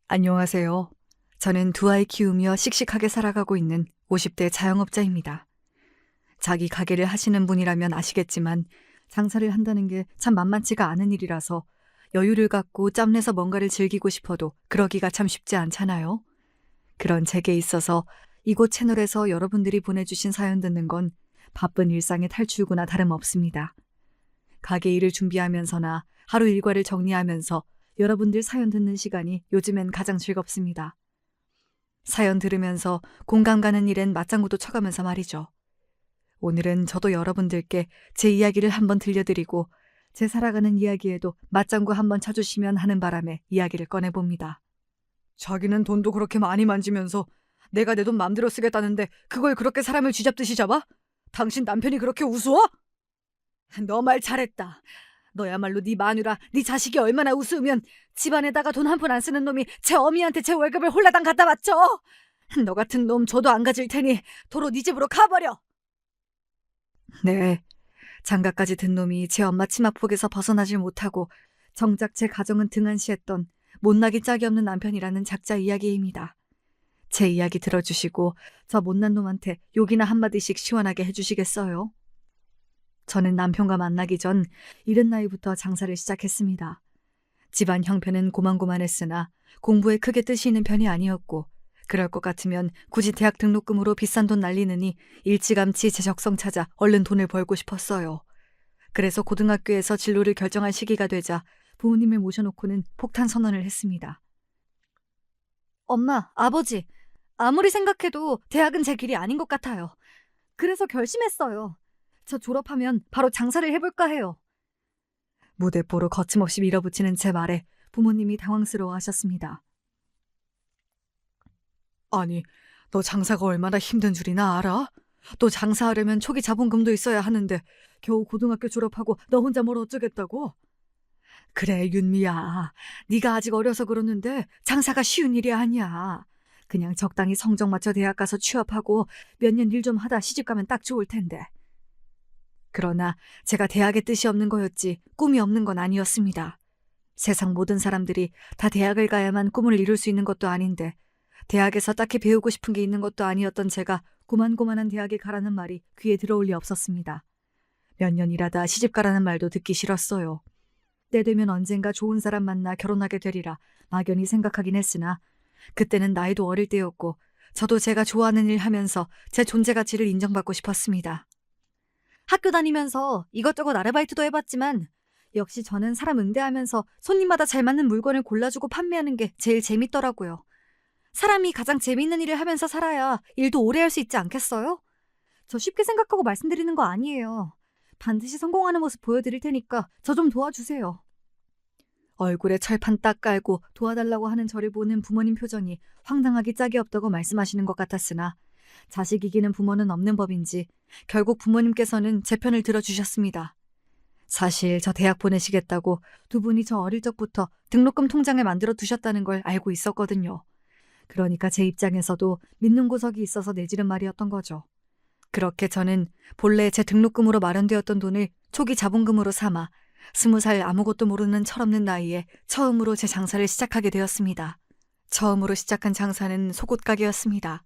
안녕하세요. 저는 두 아이 키우며 씩씩하게 살아가고 있는 50대 자영업자입니다. 자기 가게를 하시는 분이라면 아시겠지만 장사를 한다는 게 참 만만치가 않은 일이라서 여유를 갖고 짬내서 뭔가를 즐기고 싶어도 그러기가 참 쉽지 않잖아요. 그런 제게 있어서 이곳 채널에서 여러분들이 보내주신 사연 듣는 건 바쁜 일상의 탈출구나 다름없습니다. 가게 일을 준비하면서나 하루 일과를 정리하면서 여러분들 사연 듣는 시간이 요즘엔 가장 즐겁습니다. 사연 들으면서 공감 가는 일엔 맞장구도 쳐가면서 말이죠. 오늘은 저도 여러분들께 제 이야기를 한번 들려드리고 제 살아가는 이야기에도 맞장구 한번 쳐주시면 하는 바람에 이야기를 꺼내봅니다. 자기는 돈도 그렇게 많이 만지면서 내가 내 돈 맘대로 쓰겠다는데 그걸 그렇게 사람을 쥐잡듯이 잡아? 당신 남편이 그렇게 우스워? 너 말 잘했다. 너야말로 네 마누라, 네 자식이 얼마나 우스우면 집안에다가 돈 한 푼 안 쓰는 놈이 제 어미한테 제 월급을 홀라당 갖다 바쳐. 너 같은 놈 저도 안 가질 테니 도로 네 집으로 가버려. 네, 장가까지 든 놈이 제 엄마 치마폭에서 벗어나질 못하고 정작 제 가정은 등한시했던 못나기 짝이 없는 남편이라는 작자 이야기입니다. 제 이야기 들어주시고 저 못난 놈한테 욕이나 한마디씩 시원하게 해주시겠어요? 저는 남편과 만나기 전 이른 나이부터 장사를 시작했습니다. 집안 형편은 고만고만했으나 공부에 크게 뜻이 있는 편이 아니었고 그럴 것 같으면 굳이 대학 등록금으로 비싼 돈 날리느니 일찌감치 제 적성 찾아 얼른 돈을 벌고 싶었어요. 그래서 고등학교에서 진로를 결정할 시기가 되자 부모님을 모셔놓고는 폭탄 선언을 했습니다. 엄마, 아버지, 아무리 생각해도 대학은 제 길이 아닌 것 같아요. 그래서 결심했어요. 저 졸업하면 바로 장사를 해볼까 해요. 무대뽀로 거침없이 밀어붙이는 제 말에 부모님이 당황스러워하셨습니다. 아니, 너 장사가 얼마나 힘든 줄이나 알아? 너 장사하려면 초기 자본금도 있어야 하는데 겨우 고등학교 졸업하고 너 혼자 뭘 어쩌겠다고? 그래, 윤미야. 네가 아직 어려서 그러는데 장사가 쉬운 일이 아니야. 그냥 적당히 성적 맞춰 대학 가서 취업하고 몇 년 일 좀 하다 시집 가면 딱 좋을 텐데. 그러나 제가 대학에 뜻이 없는 거였지 꿈이 없는 건 아니었습니다. 세상 모든 사람들이 다 대학을 가야만 꿈을 이룰 수 있는 것도 아닌데 대학에서 딱히 배우고 싶은 게 있는 것도 아니었던 제가 고만고만한 대학에 가라는 말이 귀에 들어올 리 없었습니다. 몇 년 일하다 시집 가라는 말도 듣기 싫었어요. 때 되면 언젠가 좋은 사람 만나 결혼하게 되리라 막연히 생각하긴 했으나 그때는 나이도 어릴 때였고 저도 제가 좋아하는 일 하면서 제 존재 가치를 인정받고 싶었습니다. 학교 다니면서 이것저것 아르바이트도 해봤지만 역시 저는 사람 응대하면서 손님마다 잘 맞는 물건을 골라주고 판매하는 게 제일 재밌더라고요. 사람이 가장 재밌는 일을 하면서 살아야 일도 오래 할 수 있지 않겠어요? 저 쉽게 생각하고 말씀드리는 거 아니에요. 반드시 성공하는 모습 보여드릴 테니까 저 좀 도와주세요. 얼굴에 철판 딱 깔고 도와달라고 하는 저를 보는 부모님 표정이 황당하기 짝이 없다고 말씀하시는 것 같았으나 자식 이기는 부모는 없는 법인지 결국 부모님께서는 제 편을 들어주셨습니다. 사실 저 대학 보내시겠다고 두 분이 저 어릴 적부터 등록금 통장을 만들어 두셨다는 걸 알고 있었거든요. 그러니까 제 입장에서도 믿는 구석이 있어서 내지른 말이었던 거죠. 그렇게 저는 본래 제 등록금으로 마련되었던 돈을 초기 자본금으로 삼아 20살 아무것도 모르는 철없는 나이에 처음으로 제 장사를 시작하게 되었습니다. 처음으로 시작한 장사는 속옷가게였습니다.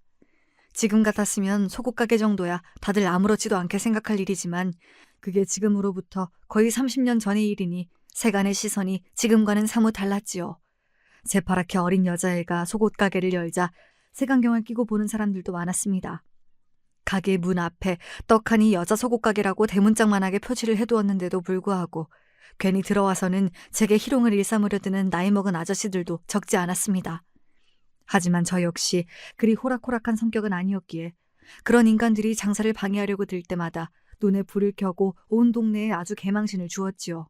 지금 같았으면 속옷가게 정도야 다들 아무렇지도 않게 생각할 일이지만 그게 지금으로부터 거의 30년 전의 일이니 세간의 시선이 지금과는 사뭇 달랐지요. 새파랗게 어린 여자애가 속옷가게를 열자 색안경을 끼고 보는 사람들도 많았습니다. 가게 문 앞에 떡하니 여자 속옷가게라고 대문짝만하게 표시를 해두었는데도 불구하고 괜히 들어와서는 제게 희롱을 일삼으려 드는 나이 먹은 아저씨들도 적지 않았습니다. 하지만 저 역시 그리 호락호락한 성격은 아니었기에 그런 인간들이 장사를 방해하려고 들 때마다 눈에 불을 켜고 온 동네에 아주 개망신을 주었지요.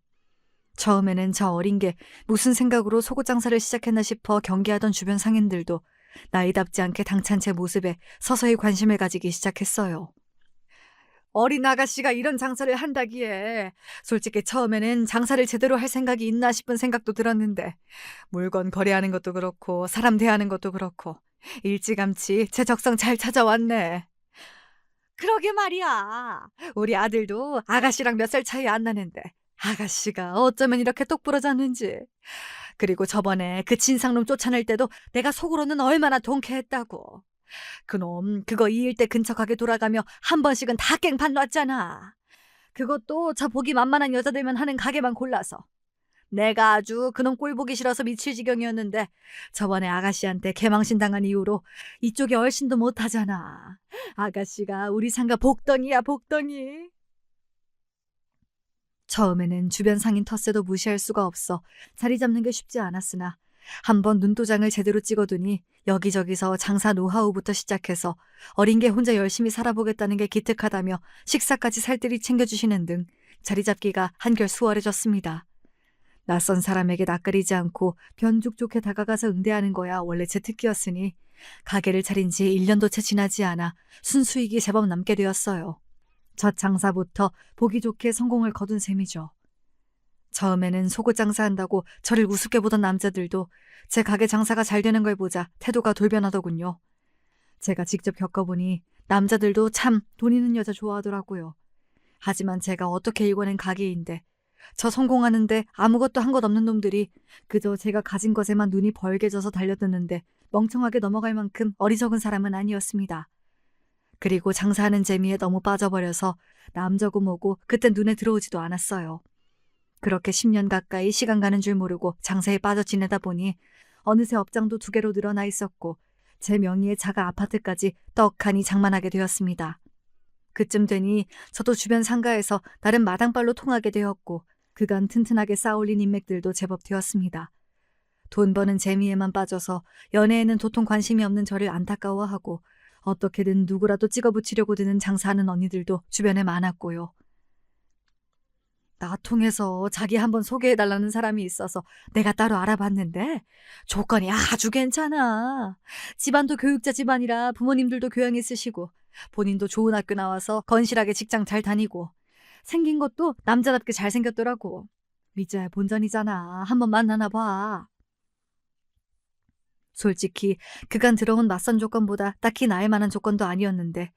처음에는 저 어린 게 무슨 생각으로 속옷 장사를 시작했나 싶어 경계하던 주변 상인들도 나이답지 않게 당찬 제 모습에 서서히 관심을 가지기 시작했어요. 어린 아가씨가 이런 장사를 한다기에 솔직히 처음에는 장사를 제대로 할 생각이 있나 싶은 생각도 들었는데 물건 거래하는 것도 그렇고 사람 대하는 것도 그렇고 일찌감치 제 적성 잘 찾아왔네. 그러게 말이야. 우리 아들도 아가씨랑 몇 살 차이 안 나는데 아가씨가 어쩌면 이렇게 똑부러졌는지. 그리고 저번에 그 진상놈 쫓아낼 때도 내가 속으로는 얼마나 통쾌했다고. 그놈 그거 2일 때 근처 가게 돌아가며 한 번씩은 다 깽판 놨잖아. 그것도 저 보기 만만한 여자들만 하는 가게만 골라서. 내가 아주 그놈 꼴 보기 싫어서 미칠 지경이었는데 저번에 아가씨한테 개망신 당한 이후로 이쪽이 얼씬도 못하잖아. 아가씨가 우리 상가 복덩이야, 복덩이. 처음에는 주변 상인 텃세도 무시할 수가 없어 자리 잡는 게 쉽지 않았으나 한번 눈도장을 제대로 찍어두니 여기저기서 장사 노하우부터 시작해서 어린 게 혼자 열심히 살아보겠다는 게 기특하다며 식사까지 살뜰히 챙겨주시는 등 자리 잡기가 한결 수월해졌습니다. 낯선 사람에게 낯가리지 않고 변죽 좋게 다가가서 응대하는 거야 원래 제 특기였으니 가게를 차린 지 1년도 채 지나지 않아 순수익이 제법 남게 되었어요. 첫 장사부터 보기 좋게 성공을 거둔 셈이죠. 처음에는 속옷 장사한다고 저를 우습게 보던 남자들도 제 가게 장사가 잘 되는 걸 보자 태도가 돌변하더군요. 제가 직접 겪어보니 남자들도 참 돈 있는 여자 좋아하더라고요. 하지만 제가 어떻게 일궈낸 가게인데 저 성공하는데 아무것도 한 것 없는 놈들이 그저 제가 가진 것에만 눈이 벌게져서 달려드는데 멍청하게 넘어갈 만큼 어리석은 사람은 아니었습니다. 그리고 장사하는 재미에 너무 빠져버려서 남자고 뭐고 그땐 눈에 들어오지도 않았어요. 그렇게 10년 가까이 시간 가는 줄 모르고 장사에 빠져 지내다 보니 어느새 업장도 2개로 늘어나 있었고 제 명의의 자가 아파트까지 떡하니 장만하게 되었습니다. 그쯤 되니 저도 주변 상가에서 나름 마당발로 통하게 되었고 그간 튼튼하게 쌓아올린 인맥들도 제법 되었습니다. 돈 버는 재미에만 빠져서 연애에는 도통 관심이 없는 저를 안타까워하고 어떻게든 누구라도 찍어붙이려고 드는 장사하는 언니들도 주변에 많았고요. 나 통해서 자기 한번 소개해달라는 사람이 있어서 내가 따로 알아봤는데 조건이 아주 괜찮아. 집안도 교육자 집안이라 부모님들도 교양 있으시고 본인도 좋은 학교 나와서 건실하게 직장 잘 다니고 생긴 것도 남자답게 잘생겼더라고. 미자야 본전이잖아. 한번 만나나 봐. 솔직히 그간 들어온 낯선 조건보다 딱히 나을 만한 조건도 아니었는데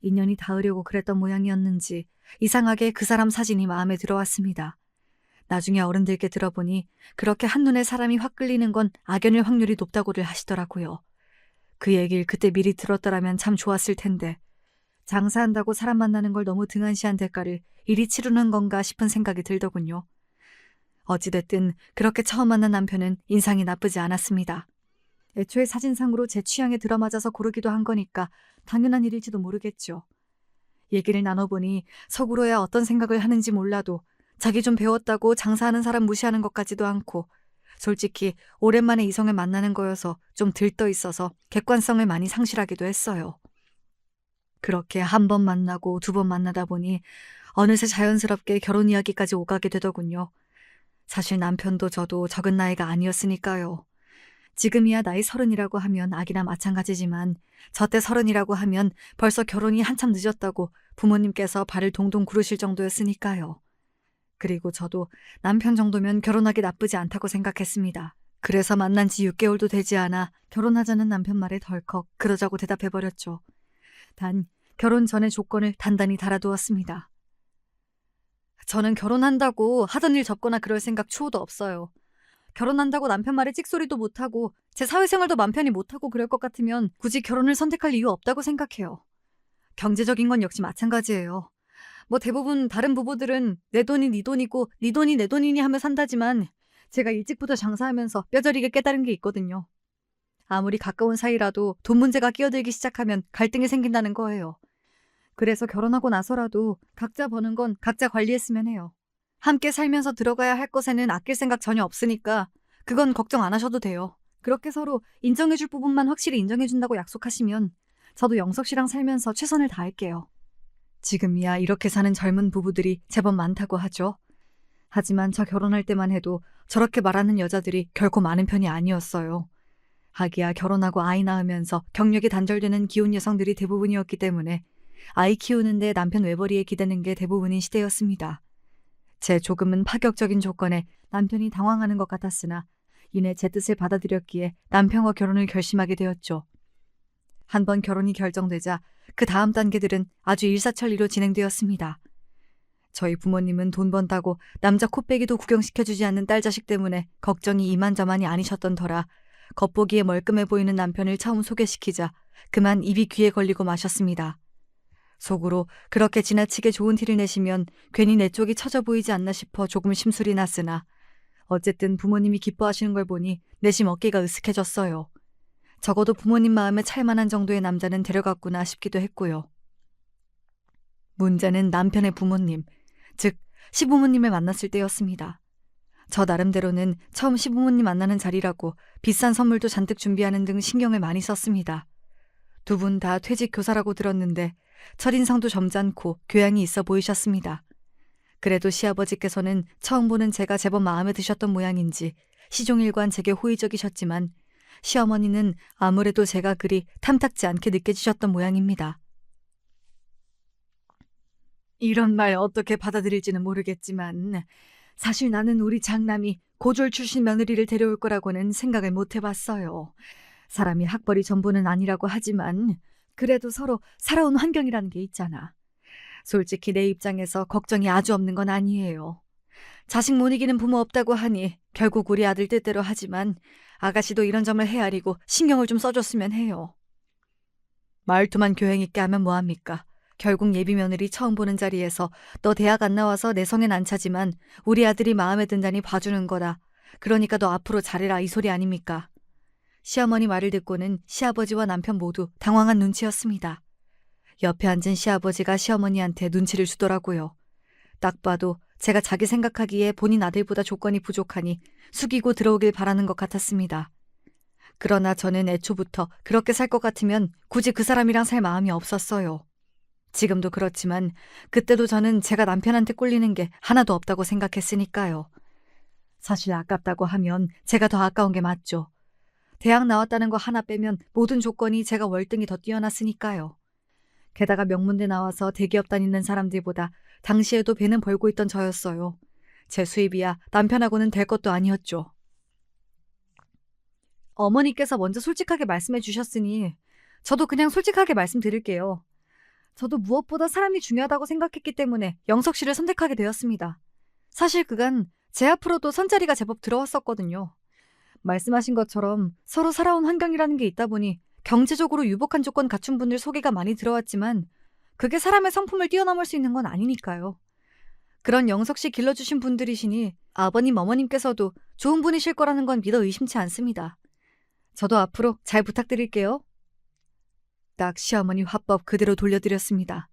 인연이 닿으려고 그랬던 모양이었는지 이상하게 그 사람 사진이 마음에 들어왔습니다. 나중에 어른들께 들어보니 그렇게 한눈에 사람이 확 끌리는 건 악연일 확률이 높다고들 하시더라고요. 그 얘기를 그때 미리 들었더라면 참 좋았을 텐데 장사한다고 사람 만나는 걸 너무 등한시한 대가를 이리 치르는 건가 싶은 생각이 들더군요. 어찌됐든 그렇게 처음 만난 남편은 인상이 나쁘지 않았습니다. 애초에 사진상으로 제 취향에 들어맞아서 고르기도 한 거니까 당연한 일일지도 모르겠죠. 얘기를 나눠보니 속으로야 어떤 생각을 하는지 몰라도 자기 좀 배웠다고 장사하는 사람 무시하는 것 같지도 않고 솔직히 오랜만에 이성을 만나는 거여서 좀 들떠 있어서 객관성을 많이 상실하기도 했어요. 그렇게 한 번 만나고 2번 만나다 보니 어느새 자연스럽게 결혼 이야기까지 오가게 되더군요. 사실 남편도 저도 적은 나이가 아니었으니까요. 지금이야 나이 30이라고 하면 아기나 마찬가지지만 저때 30이라고 하면 벌써 결혼이 한참 늦었다고 부모님께서 발을 동동 구르실 정도였으니까요. 그리고 저도 남편 정도면 결혼하기 나쁘지 않다고 생각했습니다. 그래서 만난 지 6개월도 되지 않아 결혼하자는 남편 말에 덜컥 그러자고 대답해버렸죠. 단 결혼 전에 조건을 단단히 달아두었습니다. 저는 결혼한다고 하던 일 접거나 그럴 생각 추호도 없어요. 결혼한다고 남편 말에 찍소리도 못하고 제 사회생활도 맘 편히 못하고 그럴 것 같으면 굳이 결혼을 선택할 이유 없다고 생각해요. 경제적인 건 역시 마찬가지예요. 뭐 대부분 다른 부부들은 내 돈이 네 돈이고 네 돈이 내 돈이니 하며 산다지만 제가 일찍부터 장사하면서 뼈저리게 깨달은 게 있거든요. 아무리 가까운 사이라도 돈 문제가 끼어들기 시작하면 갈등이 생긴다는 거예요. 그래서 결혼하고 나서라도 각자 버는 건 각자 관리했으면 해요. 함께 살면서 들어가야 할 것에는 아낄 생각 전혀 없으니까 그건 걱정 안 하셔도 돼요. 그렇게 서로 인정해줄 부분만 확실히 인정해준다고 약속하시면 저도 영석 씨랑 살면서 최선을 다할게요. 지금이야 이렇게 사는 젊은 부부들이 제법 많다고 하죠. 하지만 저 결혼할 때만 해도 저렇게 말하는 여자들이 결코 많은 편이 아니었어요. 하기야 결혼하고 아이 낳으면서 경력이 단절되는 기혼 여성들이 대부분이었기 때문에 아이 키우는데 남편 외벌이에 기대는 게 대부분인 시대였습니다. 제 조금은 파격적인 조건에 남편이 당황하는 것 같았으나 이내 제 뜻을 받아들였기에 남편과 결혼을 결심하게 되었죠. 한번 결혼이 결정되자 그 다음 단계들은 아주 일사천리로 진행되었습니다. 저희 부모님은 돈 번다고 남자 코빼기도 구경시켜주지 않는 딸 자식 때문에 걱정이 이만저만이 아니셨던 터라 겉보기에 멀끔해 보이는 남편을 처음 소개시키자 그만 입이 귀에 걸리고 마셨습니다. 속으로 그렇게 지나치게 좋은 티를 내시면 괜히 내 쪽이 처져 보이지 않나 싶어 조금 심술이 났으나 어쨌든 부모님이 기뻐하시는 걸 보니 내심 어깨가 으쓱해졌어요. 적어도 부모님 마음에 찰만한 정도의 남자는 데려갔구나 싶기도 했고요. 문제는 남편의 부모님, 즉 시부모님을 만났을 때였습니다. 저 나름대로는 처음 시부모님 만나는 자리라고 비싼 선물도 잔뜩 준비하는 등 신경을 많이 썼습니다. 두 분 다 퇴직 교사라고 들었는데 첫인상도 점잖고 교양이 있어 보이셨습니다. 그래도 시아버지께서는 처음 보는 제가 제법 마음에 드셨던 모양인지 시종일관 제게 호의적이셨지만 시어머니는 아무래도 제가 그리 탐탁지 않게 느껴지셨던 모양입니다. 이런 말 어떻게 받아들일지는 모르겠지만 사실 나는 우리 장남이 고졸 출신 며느리를 데려올 거라고는 생각을 못 해봤어요. 사람이 학벌이 전부는 아니라고 하지만 그래도 서로 살아온 환경이라는 게 있잖아. 솔직히 내 입장에서 걱정이 아주 없는 건 아니에요. 자식 못 이기는 부모 없다고 하니 결국 우리 아들 뜻대로 하지만 아가씨도 이런 점을 헤아리고 신경을 좀 써줬으면 해요. 말투만 교양 있게 하면 뭐합니까? 결국 예비 며느리 처음 보는 자리에서 너 대학 안 나와서 내 성엔 안 차지만 우리 아들이 마음에 든다니 봐주는 거다. 그러니까 너 앞으로 잘해라 이 소리 아닙니까? 시어머니 말을 듣고는 시아버지와 남편 모두 당황한 눈치였습니다. 옆에 앉은 시아버지가 시어머니한테 눈치를 주더라고요. 딱 봐도 제가 자기 생각하기에 본인 아들보다 조건이 부족하니 숙이고 들어오길 바라는 것 같았습니다. 그러나 저는 애초부터 그렇게 살 것 같으면 굳이 그 사람이랑 살 마음이 없었어요. 지금도 그렇지만 그때도 저는 제가 남편한테 꼴리는 게 하나도 없다고 생각했으니까요. 사실 아깝다고 하면 제가 더 아까운 게 맞죠. 대학 나왔다는 거 하나 빼면 모든 조건이 제가 월등히 더 뛰어났으니까요. 게다가 명문대 나와서 대기업 다니는 사람들보다 당시에도 배는 벌고 있던 저였어요. 제 수입이야 남편하고는 될 것도 아니었죠. 어머니께서 먼저 솔직하게 말씀해 주셨으니 저도 그냥 솔직하게 말씀드릴게요. 저도 무엇보다 사람이 중요하다고 생각했기 때문에 영석 씨를 선택하게 되었습니다. 사실 그간 제 앞으로도 선자리가 제법 들어왔었거든요. 말씀하신 것처럼 서로 살아온 환경이라는 게 있다 보니 경제적으로 유복한 조건 갖춘 분들 소개가 많이 들어왔지만 그게 사람의 성품을 뛰어넘을 수 있는 건 아니니까요. 그런 영석 씨 길러주신 분들이시니 아버님, 어머님께서도 좋은 분이실 거라는 건 믿어 의심치 않습니다. 저도 앞으로 잘 부탁드릴게요. 딱 시어머니 화법 그대로 돌려드렸습니다.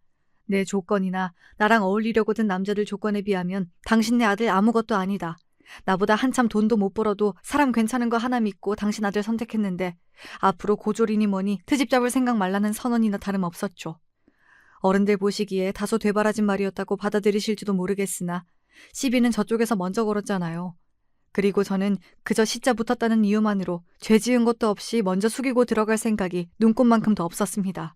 내 조건이나 나랑 어울리려고 든 남자들 조건에 비하면 당신네 아들 아무것도 아니다. 나보다 한참 돈도 못 벌어도 사람 괜찮은 거 하나 믿고 당신 아들 선택했는데 앞으로 고졸이니 뭐니 트집 잡을 생각 말라는 선언이나 다름없었죠. 어른들 보시기에 다소 되바라진 말이었다고 받아들이실지도 모르겠으나 시비는 저쪽에서 먼저 걸었잖아요. 그리고 저는 그저 시자 붙었다는 이유만으로 죄 지은 것도 없이 먼저 숙이고 들어갈 생각이 눈꽃만큼도 없었습니다.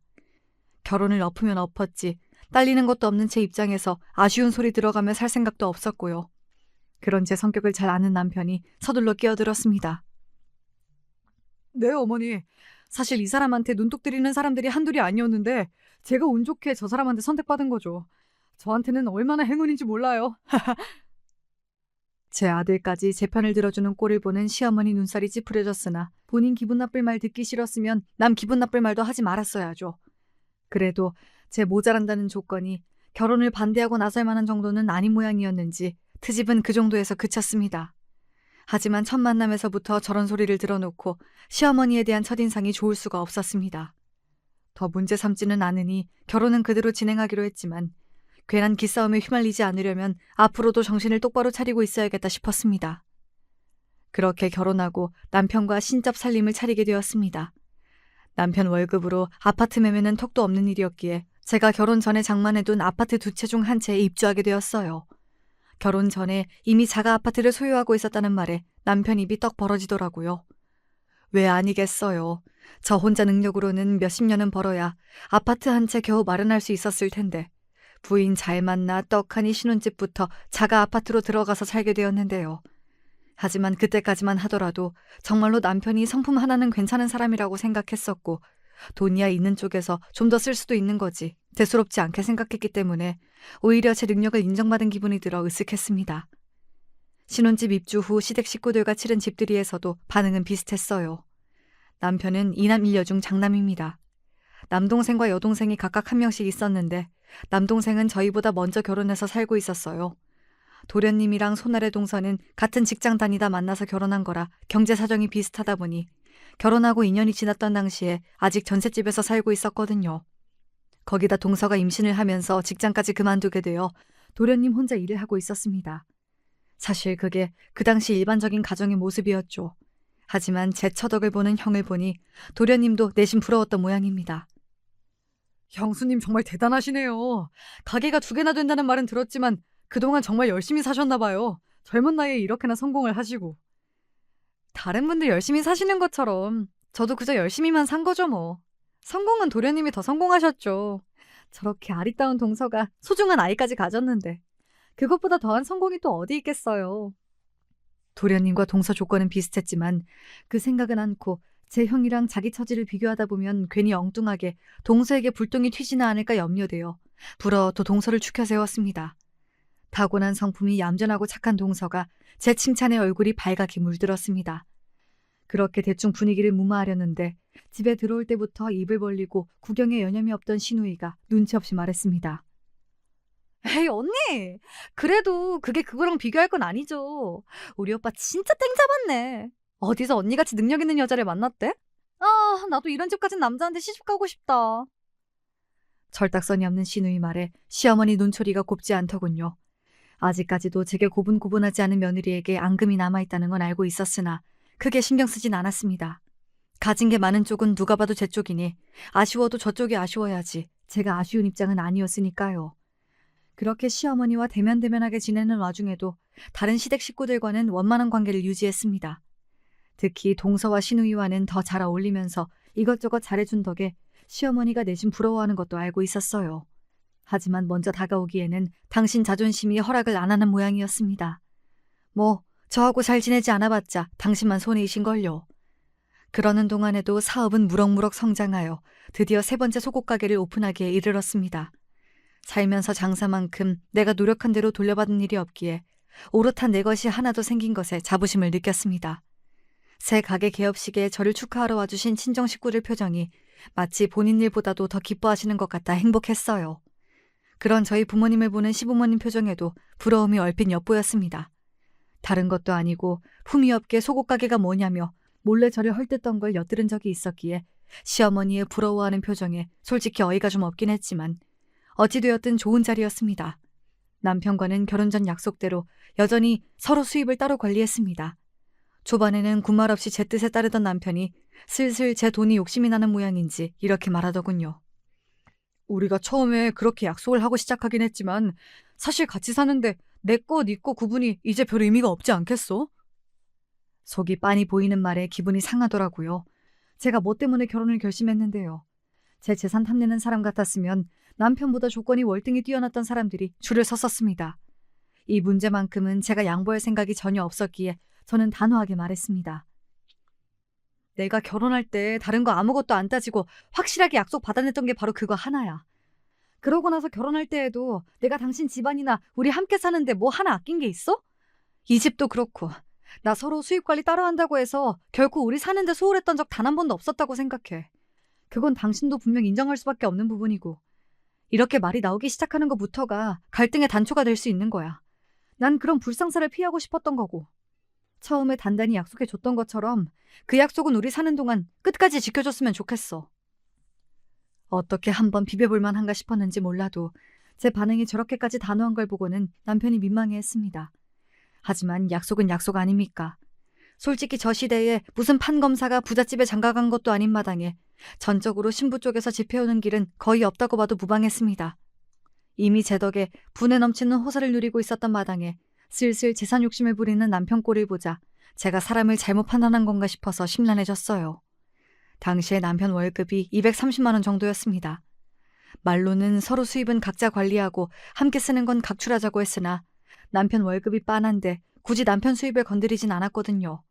결혼을 엎으면 엎었지 딸리는 것도 없는 제 입장에서 아쉬운 소리 들어가며 살 생각도 없었고요. 그런 제 성격을 잘 아는 남편이 서둘러 끼어들었습니다. 네, 어머니. 사실 이 사람한테 눈독 들이는 사람들이 한둘이 아니었는데 제가 운 좋게 저 사람한테 선택받은 거죠. 저한테는 얼마나 행운인지 몰라요. 제 아들까지 제 편을 들어주는 꼴을 보는 시어머니 눈살이 찌푸려졌으나 본인 기분 나쁠 말 듣기 싫었으면 남 기분 나쁠 말도 하지 말았어야죠. 그래도 제 모자란다는 조건이 결혼을 반대하고 나설 만한 정도는 아닌 모양이었는지 트집은 그 정도에서 그쳤습니다. 하지만 첫 만남에서부터 저런 소리를 들어놓고 시어머니에 대한 첫인상이 좋을 수가 없었습니다. 더 문제 삼지는 않으니 결혼은 그대로 진행하기로 했지만 괜한 기싸움에 휘말리지 않으려면 앞으로도 정신을 똑바로 차리고 있어야겠다 싶었습니다. 그렇게 결혼하고 남편과 신잡 살림을 차리게 되었습니다. 남편 월급으로 아파트 매매는 턱도 없는 일이었기에 제가 결혼 전에 장만해둔 아파트 두 채 중 한 채에 입주하게 되었어요. 결혼 전에 이미 자가 아파트를 소유하고 있었다는 말에 남편 입이 떡 벌어지더라고요. 왜 아니겠어요. 저 혼자 능력으로는 몇십 년은 벌어야 아파트 한 채 겨우 마련할 수 있었을 텐데 부인 잘 만나 떡하니 신혼집부터 자가 아파트로 들어가서 살게 되었는데요. 하지만 그때까지만 하더라도 정말로 남편이 성품 하나는 괜찮은 사람이라고 생각했었고 돈이야 있는 쪽에서 좀 더 쓸 수도 있는 거지 대수롭지 않게 생각했기 때문에 오히려 제 능력을 인정받은 기분이 들어 으쓱했습니다. 신혼집 입주 후 시댁 식구들과 치른 집들이에서도 반응은 비슷했어요. 남편은 이남 일녀 중 장남입니다. 남동생과 여동생이 각각 한 명씩 있었는데 남동생은 저희보다 먼저 결혼해서 살고 있었어요. 도련님이랑 손아래 동서는 같은 직장 다니다 만나서 결혼한 거라 경제 사정이 비슷하다 보니 결혼하고 2년이 지났던 당시에 아직 전셋집에서 살고 있었거든요. 거기다 동서가 임신을 하면서 직장까지 그만두게 되어 도련님 혼자 일을 하고 있었습니다. 사실 그게 그 당시 일반적인 가정의 모습이었죠. 하지만 제 처덕을 보는 형을 보니 도련님도 내심 부러웠던 모양입니다. 형수님 정말 대단하시네요. 가게가 2개나 된다는 말은 들었지만 그동안 정말 열심히 사셨나 봐요. 젊은 나이에 이렇게나 성공을 하시고. 다른 분들 열심히 사시는 것처럼 저도 그저 열심히만 산 거죠 뭐. 성공은 도련님이 더 성공하셨죠. 저렇게 아리따운 동서가 소중한 아이까지 가졌는데 그것보다 더한 성공이 또 어디 있겠어요. 도련님과 동서 조건은 비슷했지만 그 생각은 않고 제 형이랑 자기 처지를 비교하다 보면 괜히 엉뚱하게 동서에게 불똥이 튀지는 않을까 염려되어 불어 또 동서를 추켜 세웠습니다. 타고난 성품이 얌전하고 착한 동서가 제 칭찬에 얼굴이 발갛게 물들었습니다. 그렇게 대충 분위기를 무마하려는데 집에 들어올 때부터 입을 벌리고 구경에 여념이 없던 신우이가 눈치 없이 말했습니다. 에이 언니! 그래도 그게 그거랑 비교할 건 아니죠. 우리 오빠 진짜 땡 잡았네. 어디서 언니같이 능력 있는 여자를 만났대? 아 나도 이런 집 가진 남자한테 시집 가고 싶다. 철딱서니 없는 신우이 말에 시어머니 눈초리가 곱지 않더군요. 아직까지도 제게 고분고분하지 않은 며느리에게 앙금이 남아있다는 건 알고 있었으나 크게 신경 쓰진 않았습니다. 가진 게 많은 쪽은 누가 봐도 제 쪽이니 아쉬워도 저쪽이 아쉬워야지 제가 아쉬운 입장은 아니었으니까요. 그렇게 시어머니와 대면대면하게 지내는 와중에도 다른 시댁 식구들과는 원만한 관계를 유지했습니다. 특히 동서와 신우이와는 더 잘 어울리면서 이것저것 잘해준 덕에 시어머니가 내심 부러워하는 것도 알고 있었어요. 하지만 먼저 다가오기에는 당신 자존심이 허락을 안 하는 모양이었습니다. 뭐 저하고 잘 지내지 않아봤자 당신만 손해이신걸요. 그러는 동안에도 사업은 무럭무럭 성장하여 드디어 3번째 속옷 가게를 오픈하기에 이르렀습니다. 살면서 장사만큼 내가 노력한 대로 돌려받은 일이 없기에 오롯한 내 것이 하나도 생긴 것에 자부심을 느꼈습니다. 새 가게 개업식에 저를 축하하러 와주신 친정 식구들 표정이 마치 본인 일보다도 더 기뻐하시는 것 같아 행복했어요. 그런 저희 부모님을 보는 시부모님 표정에도 부러움이 얼핏 엿보였습니다. 다른 것도 아니고 품위 없게 속옷 가게가 뭐냐며 몰래 저를 헐뜯던 걸 엿들은 적이 있었기에 시어머니의 부러워하는 표정에 솔직히 어이가 좀 없긴 했지만 어찌되었든 좋은 자리였습니다. 남편과는 결혼 전 약속대로 여전히 서로 수입을 따로 관리했습니다. 초반에는 군말 없이 제 뜻에 따르던 남편이 슬슬 제 돈이 욕심이 나는 모양인지 이렇게 말하더군요. 우리가 처음에 그렇게 약속을 하고 시작하긴 했지만 사실 같이 사는데 내 거, 네 거 구분이 이제 별 의미가 없지 않겠어? 속이 빤히 보이는 말에 기분이 상하더라고요. 제가 뭐 때문에 결혼을 결심했는데요. 제 재산 탐내는 사람 같았으면 남편보다 조건이 월등히 뛰어났던 사람들이 줄을 섰었습니다. 이 문제만큼은 제가 양보할 생각이 전혀 없었기에 저는 단호하게 말했습니다. 내가 결혼할 때 다른 거 아무것도 안 따지고 확실하게 약속 받아냈던 게 바로 그거 하나야. 그러고 나서 결혼할 때에도 내가 당신 집안이나 우리 함께 사는데 뭐 하나 아낀 게 있어? 이 집도 그렇고 나 서로 수입 관리 따로 한다고 해서 결코 우리 사는데 소홀했던 적 단 한 번도 없었다고 생각해. 그건 당신도 분명 인정할 수밖에 없는 부분이고 이렇게 말이 나오기 시작하는 것부터가 갈등의 단초가 될 수 있는 거야. 난 그런 불상사를 피하고 싶었던 거고 처음에 단단히 약속해줬던 것처럼 그 약속은 우리 사는 동안 끝까지 지켜줬으면 좋겠어. 어떻게 한번 비벼볼 만한가 싶었는지 몰라도 제 반응이 저렇게까지 단호한 걸 보고는 남편이 민망해했습니다. 하지만 약속은 약속 아닙니까? 솔직히 저 시대에 무슨 판검사가 부잣집에 장가간 것도 아닌 마당에 전적으로 신부 쪽에서 집해오는 길은 거의 없다고 봐도 무방했습니다. 이미 제 덕에 분에 넘치는 호사를 누리고 있었던 마당에 슬슬 재산 욕심을 부리는 남편 꼴을 보자 제가 사람을 잘못 판단한 건가 싶어서 심란해졌어요. 당시에 남편 월급이 230만 원 정도였습니다. 말로는 서로 수입은 각자 관리하고 함께 쓰는 건 각출하자고 했으나 남편 월급이 빤한데 굳이 남편 수입을 건드리진 않았거든요.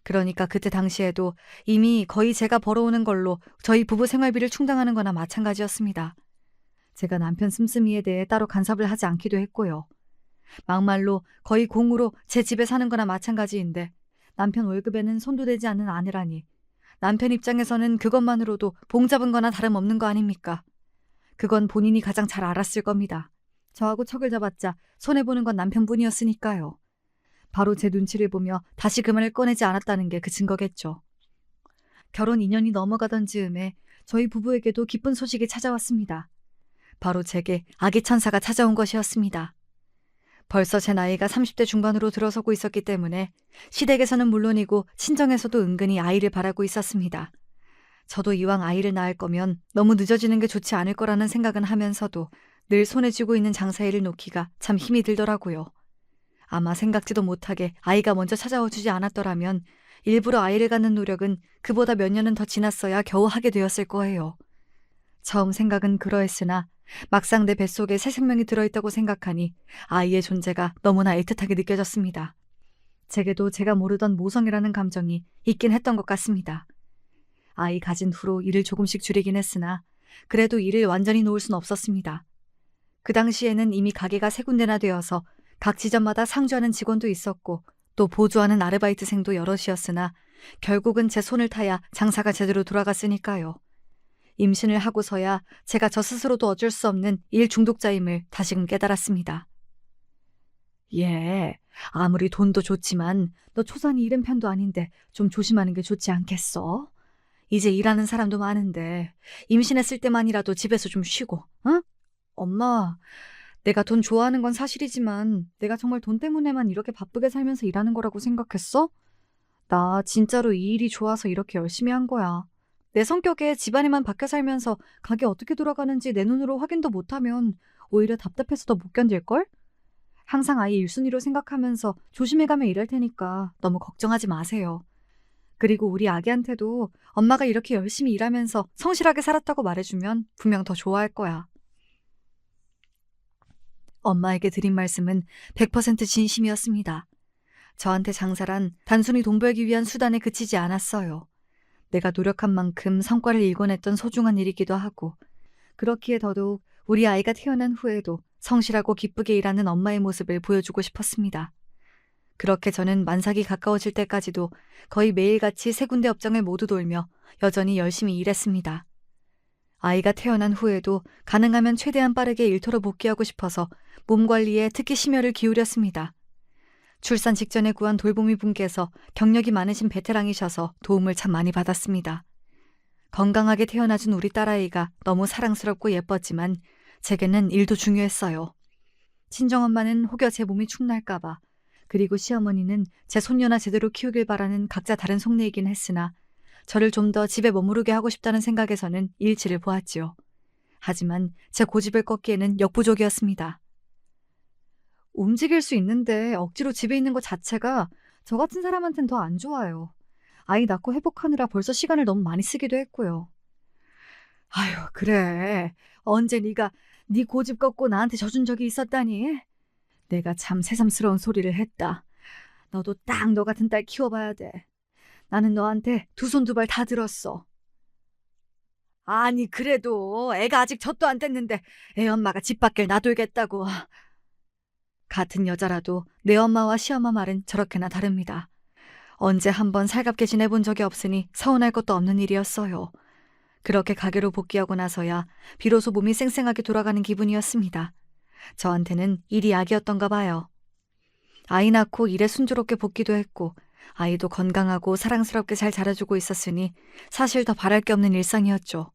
그러니까 그때 당시에도 이미 거의 제가 벌어오는 걸로 저희 부부 생활비를 충당하는 거나 마찬가지였습니다. 제가 남편 씀씀이에 대해 따로 간섭을 하지 않기도 했고요. 막말로 거의 공으로 제 집에 사는 거나 마찬가지인데 남편 월급에는 손도 대지 않는 아내라니 남편 입장에서는 그것만으로도 봉 잡은 거나 다름없는 거 아닙니까? 그건 본인이 가장 잘 알았을 겁니다. 저하고 척을 잡았자 손해보는 건 남편뿐이었으니까요. 바로 제 눈치를 보며 다시 그 말을 꺼내지 않았다는 게 그 증거겠죠. 결혼 2년이 넘어가던 즈음에 저희 부부에게도 기쁜 소식이 찾아왔습니다. 바로 제게 아기 천사가 찾아온 것이었습니다. 벌써 제 나이가 30대 중반으로 들어서고 있었기 때문에 시댁에서는 물론이고 친정에서도 은근히 아이를 바라고 있었습니다. 저도 이왕 아이를 낳을 거면 너무 늦어지는 게 좋지 않을 거라는 생각은 하면서도 늘 손에 쥐고 있는 장사일을 놓기가 참 힘이 들더라고요. 아마 생각지도 못하게 아이가 먼저 찾아와 주지 않았더라면 일부러 아이를 갖는 노력은 그보다 몇 년은 더 지났어야 겨우 하게 되었을 거예요. 처음 생각은 그러했으나 막상 내 뱃속에 새 생명이 들어있다고 생각하니 아이의 존재가 너무나 애틋하게 느껴졌습니다. 제게도 제가 모르던 모성이라는 감정이 있긴 했던 것 같습니다. 아이 가진 후로 일을 조금씩 줄이긴 했으나 그래도 일을 완전히 놓을 순 없었습니다. 그 당시에는 이미 가게가 3군데나 되어서 각 지점마다 상주하는 직원도 있었고 또 보조하는 아르바이트생도 여럿이었으나 결국은 제 손을 타야 장사가 제대로 돌아갔으니까요. 임신을 하고서야 제가 저 스스로도 어쩔 수 없는 일 중독자임을 다시금 깨달았습니다. 예, 아무리 돈도 좋지만 너 초산이 이른 편도 아닌데 좀 조심하는 게 좋지 않겠어? 이제 일하는 사람도 많은데 임신했을 때만이라도 집에서 좀 쉬고, 응? 엄마, 내가 돈 좋아하는 건 사실이지만 내가 정말 돈 때문에만 이렇게 바쁘게 살면서 일하는 거라고 생각했어? 나 진짜로 이 일이 좋아서 이렇게 열심히 한 거야. 내 성격에 집안에만 박혀 살면서 가게 어떻게 돌아가는지 내 눈으로 확인도 못하면 오히려 답답해서 더 못 견딜걸? 항상 아이 1순위로 생각하면서 조심해가며 일할 테니까 너무 걱정하지 마세요. 그리고 우리 아기한테도 엄마가 이렇게 열심히 일하면서 성실하게 살았다고 말해주면 분명 더 좋아할 거야. 엄마에게 드린 말씀은 100% 진심이었습니다. 저한테 장사란 단순히 돈 벌기 위한 수단에 그치지 않았어요. 내가 노력한 만큼 성과를 일궈냈던 소중한 일이기도 하고 그렇기에 더더욱 우리 아이가 태어난 후에도 성실하고 기쁘게 일하는 엄마의 모습을 보여주고 싶었습니다. 그렇게 저는 만삭이 가까워질 때까지도 거의 매일같이 3군데 업장을 모두 돌며 여전히 열심히 일했습니다. 아이가 태어난 후에도 가능하면 최대한 빠르게 일터로 복귀하고 싶어서 몸 관리에 특히 심혈을 기울였습니다. 출산 직전에 구한 돌보미 분께서 경력이 많으신 베테랑이셔서 도움을 참 많이 받았습니다. 건강하게 태어나준 우리 딸아이가 너무 사랑스럽고 예뻤지만 제게는 일도 중요했어요. 친정엄마는 혹여 제 몸이 축날까봐 그리고 시어머니는 제 손녀나 제대로 키우길 바라는 각자 다른 속내이긴 했으나 저를 좀 더 집에 머무르게 하고 싶다는 생각에서는 일치를 보았지요. 하지만 제 고집을 꺾기에는 역부족이었습니다. 움직일 수 있는데 억지로 집에 있는 것 자체가 저 같은 사람한텐 더 안 좋아요. 아이 낳고 회복하느라 벌써 시간을 너무 많이 쓰기도 했고요. 아휴, 그래. 언제 네가 네 고집 꺾고 나한테 져준 적이 있었다니? 내가 참 새삼스러운 소리를 했다. 너도 딱 너 같은 딸 키워봐야 돼. 나는 너한테 두 손 두 발 다 들었어. 아니 그래도 애가 아직 젖도 안 됐는데 애 엄마가 집 밖을 놔둘겠다고. 같은 여자라도 내 엄마와 시엄마 말은 저렇게나 다릅니다. 언제 한번 살갑게 지내본 적이 없으니 서운할 것도 없는 일이었어요. 그렇게 가게로 복귀하고 나서야 비로소 몸이 쌩쌩하게 돌아가는 기분이었습니다. 저한테는 일이 약이었던가 봐요. 아이 낳고 일에 순조롭게 복귀도 했고 아이도 건강하고 사랑스럽게 잘 자라주고 있었으니 사실 더 바랄 게 없는 일상이었죠.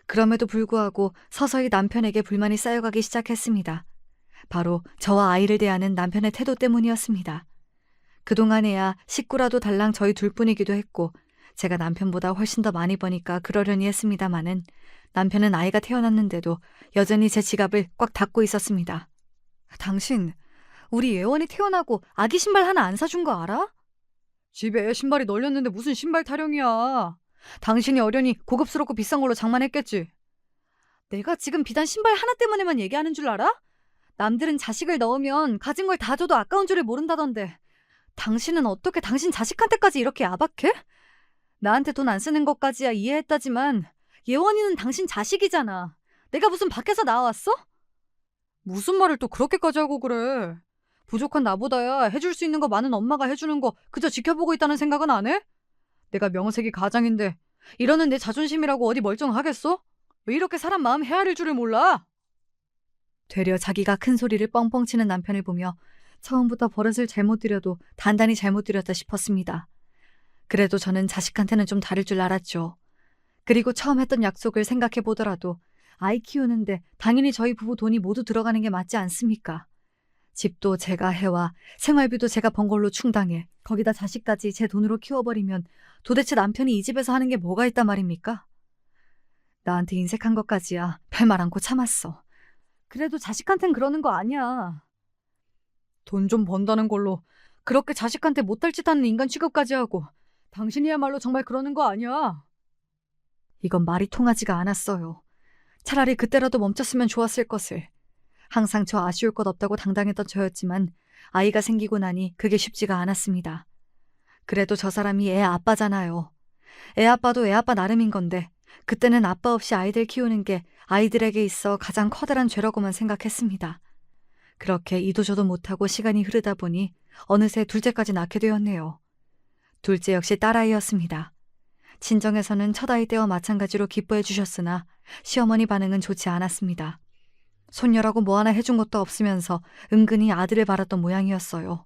그럼에도 불구하고 서서히 남편에게 불만이 쌓여가기 시작했습니다. 바로 저와 아이를 대하는 남편의 태도 때문이었습니다. 그동안에야 식구라도 달랑 저희 둘뿐이기도 했고 제가 남편보다 훨씬 더 많이 버니까 그러려니 했습니다마는 남편은 아이가 태어났는데도 여전히 제 지갑을 꽉 닫고 있었습니다. 당신, 우리 예원이 태어나고 아기 신발 하나 안 사준 거 알아? 집에 신발이 널렸는데 무슨 신발 타령이야. 당신이 어련히 고급스럽고 비싼 걸로 장만했겠지. 내가 지금 비단 신발 하나 때문에만 얘기하는 줄 알아? 남들은 자식을 넣으면 가진 걸 다 줘도 아까운 줄을 모른다던데 당신은 어떻게 당신 자식한테까지 이렇게 야박해? 나한테 돈 안 쓰는 것까지야 이해했다지만 예원이는 당신 자식이잖아. 내가 무슨 밖에서 나왔어? 무슨 말을 또 그렇게까지 하고 그래. 부족한 나보다야 해줄 수 있는 거 많은 엄마가 해주는 거 그저 지켜보고 있다는 생각은 안 해? 내가 명색이 가장인데 이러는 내 자존심이라고 어디 멀쩡하겠어? 왜 이렇게 사람 마음 헤아릴 줄을 몰라? 되려 자기가 큰 소리를 뻥뻥 치는 남편을 보며 처음부터 버릇을 잘못 들여도 단단히 잘못 들였다 싶었습니다. 그래도 저는 자식한테는 좀 다를 줄 알았죠. 그리고 처음 했던 약속을 생각해 보더라도 아이 키우는데 당연히 저희 부부 돈이 모두 들어가는 게 맞지 않습니까? 집도 제가 해와 생활비도 제가 번 걸로 충당해 거기다 자식까지 제 돈으로 키워버리면 도대체 남편이 이 집에서 하는 게 뭐가 있단 말입니까? 나한테 인색한 것까지야 별말 않고 참았어. 그래도 자식한텐 그러는 거 아니야. 돈 좀 번다는 걸로 그렇게 자식한테 못할 짓 하는 인간 취급까지 하고 당신이야말로 정말 그러는 거 아니야. 이건 말이 통하지가 않았어요. 차라리 그때라도 멈췄으면 좋았을 것을. 항상 저 아쉬울 것 없다고 당당했던 저였지만 아이가 생기고 나니 그게 쉽지가 않았습니다. 그래도 저 사람이 애 아빠잖아요. 애 아빠도 애 아빠 나름인 건데 그때는 아빠 없이 아이들 키우는 게 아이들에게 있어 가장 커다란 죄라고만 생각했습니다. 그렇게 이도저도 못하고 시간이 흐르다 보니 어느새 둘째까지 낳게 되었네요. 둘째 역시 딸아이였습니다. 친정에서는 첫 아이 때와 마찬가지로 기뻐해 주셨으나 시어머니 반응은 좋지 않았습니다. 손녀라고 뭐 하나 해준 것도 없으면서 은근히 아들을 바랐던 모양이었어요.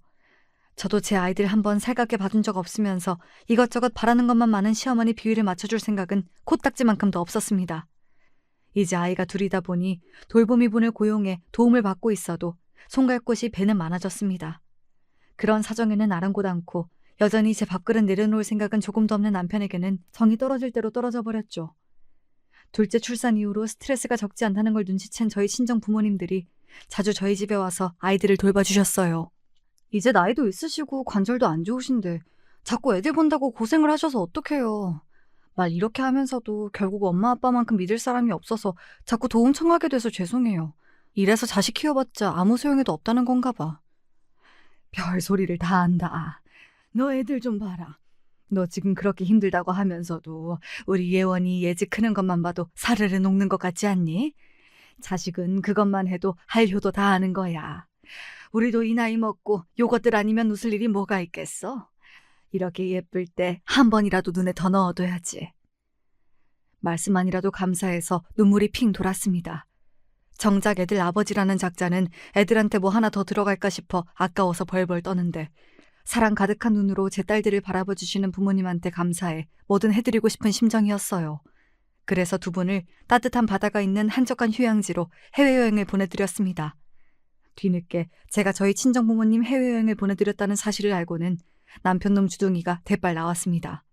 저도 제 아이들 한번 살갑게 봐준 적 없으면서 이것저것 바라는 것만 많은 시어머니 비위를 맞춰줄 생각은 코딱지만큼도 없었습니다. 이제 아이가 둘이다 보니 돌보미 분을 고용해 도움을 받고 있어도 손갈 곳이 배는 많아졌습니다. 그런 사정에는 아랑곳 않고 여전히 제 밥그릇 내려놓을 생각은 조금도 없는 남편에게는 정이 떨어질 대로 떨어져 버렸죠. 둘째 출산 이후로 스트레스가 적지 않다는 걸 눈치챈 저희 친정 부모님들이 자주 저희 집에 와서 아이들을 돌봐주셨어요. 이제 나이도 있으시고 관절도 안 좋으신데 자꾸 애들 본다고 고생을 하셔서 어떡해요. 말 이렇게 하면서도 결국 엄마 아빠만큼 믿을 사람이 없어서 자꾸 도움 청하게 돼서 죄송해요. 이래서 자식 키워봤자 아무 소용이도 없다는 건가 봐. 별소리를 다 한다. 너 애들 좀 봐라. 너 지금 그렇게 힘들다고 하면서도 우리 예원이 얘지 크는 것만 봐도 사르르 녹는 것 같지 않니? 자식은 그것만 해도 할 효도 다 하는 거야. 우리도 이 나이 먹고 요것들 아니면 웃을 일이 뭐가 있겠어? 이렇게 예쁠 때 한 번이라도 눈에 더 넣어둬야지. 말씀만이라도 감사해서 눈물이 핑 돌았습니다. 정작 애들 아버지라는 작자는 애들한테 뭐 하나 더 들어갈까 싶어 아까워서 벌벌 떠는데 사랑 가득한 눈으로 제 딸들을 바라봐 주시는 부모님한테 감사해 뭐든 해드리고 싶은 심정이었어요. 그래서 두 분을 따뜻한 바다가 있는 한적한 휴양지로 해외여행을 보내드렸습니다. 뒤늦게 제가 저희 친정부모님 해외여행을 보내드렸다는 사실을 알고는 남편놈 주둥이가 대빨 나왔습니다.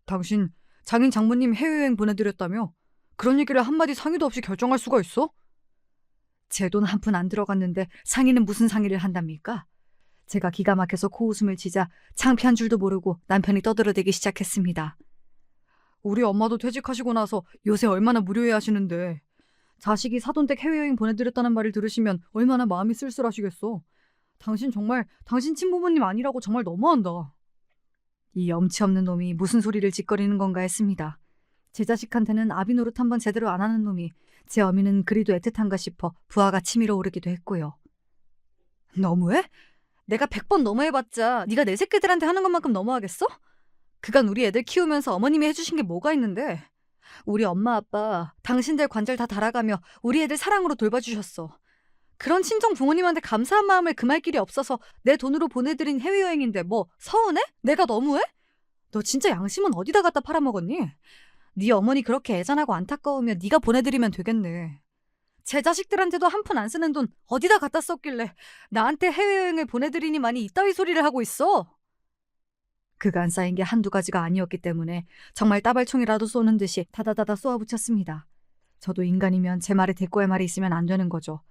당신 장인 장모님 해외여행 보내드렸다며? 그런 얘기를 한마디 상의도 없이 결정할 수가 있어? 제 돈 한 푼 안 들어갔는데 상의는 무슨 상의를 한답니까? 제가 기가 막혀서 코웃음을 치자 창피한 줄도 모르고 남편이 떠들어대기 시작했습니다. 우리 엄마도 퇴직하시고 나서 요새 얼마나 무료해 하시는데 자식이 사돈댁 해외여행 보내드렸다는 말을 들으시면 얼마나 마음이 쓸쓸하시겠어. 당신 정말 당신 친부모님 아니라고 정말 너무한다. 이 염치 없는 놈이 무슨 소리를 짓거리는 건가 했습니다. 제 자식한테는 아비 노릇 한번 제대로 안 하는 놈이 제 어미는 그리도 애틋한가 싶어 부하가 치밀어 오르기도 했고요. 너무해? 내가 100번 너무해봤자 네가 내 새끼들한테 하는 것만큼 너무하겠어? 그간 우리 애들 키우면서 어머님이 해주신 게 뭐가 있는데. 우리 엄마 아빠 당신들 관절 다 달아가며 우리 애들 사랑으로 돌봐주셨어. 그런 친정 부모님한테 감사한 마음을 금할 길이 없어서 내 돈으로 보내드린 해외여행인데 뭐 서운해? 내가 너무해? 너 진짜 양심은 어디다 갖다 팔아먹었니? 네 어머니 그렇게 애잔하고 안타까우면 네가 보내드리면 되겠네. 제 자식들한테도 한 푼 안 쓰는 돈 어디다 갖다 썼길래 나한테 해외여행을 보내드리니만이 이따위 소리를 하고 있어. 그간 쌓인 게 한두 가지가 아니었기 때문에 정말 따발총이라도 쏘는 듯이 다다다다 쏘아붙였습니다. 저도 인간이면 제 말에 대꾸할 말이 있으면 안 되는 거죠.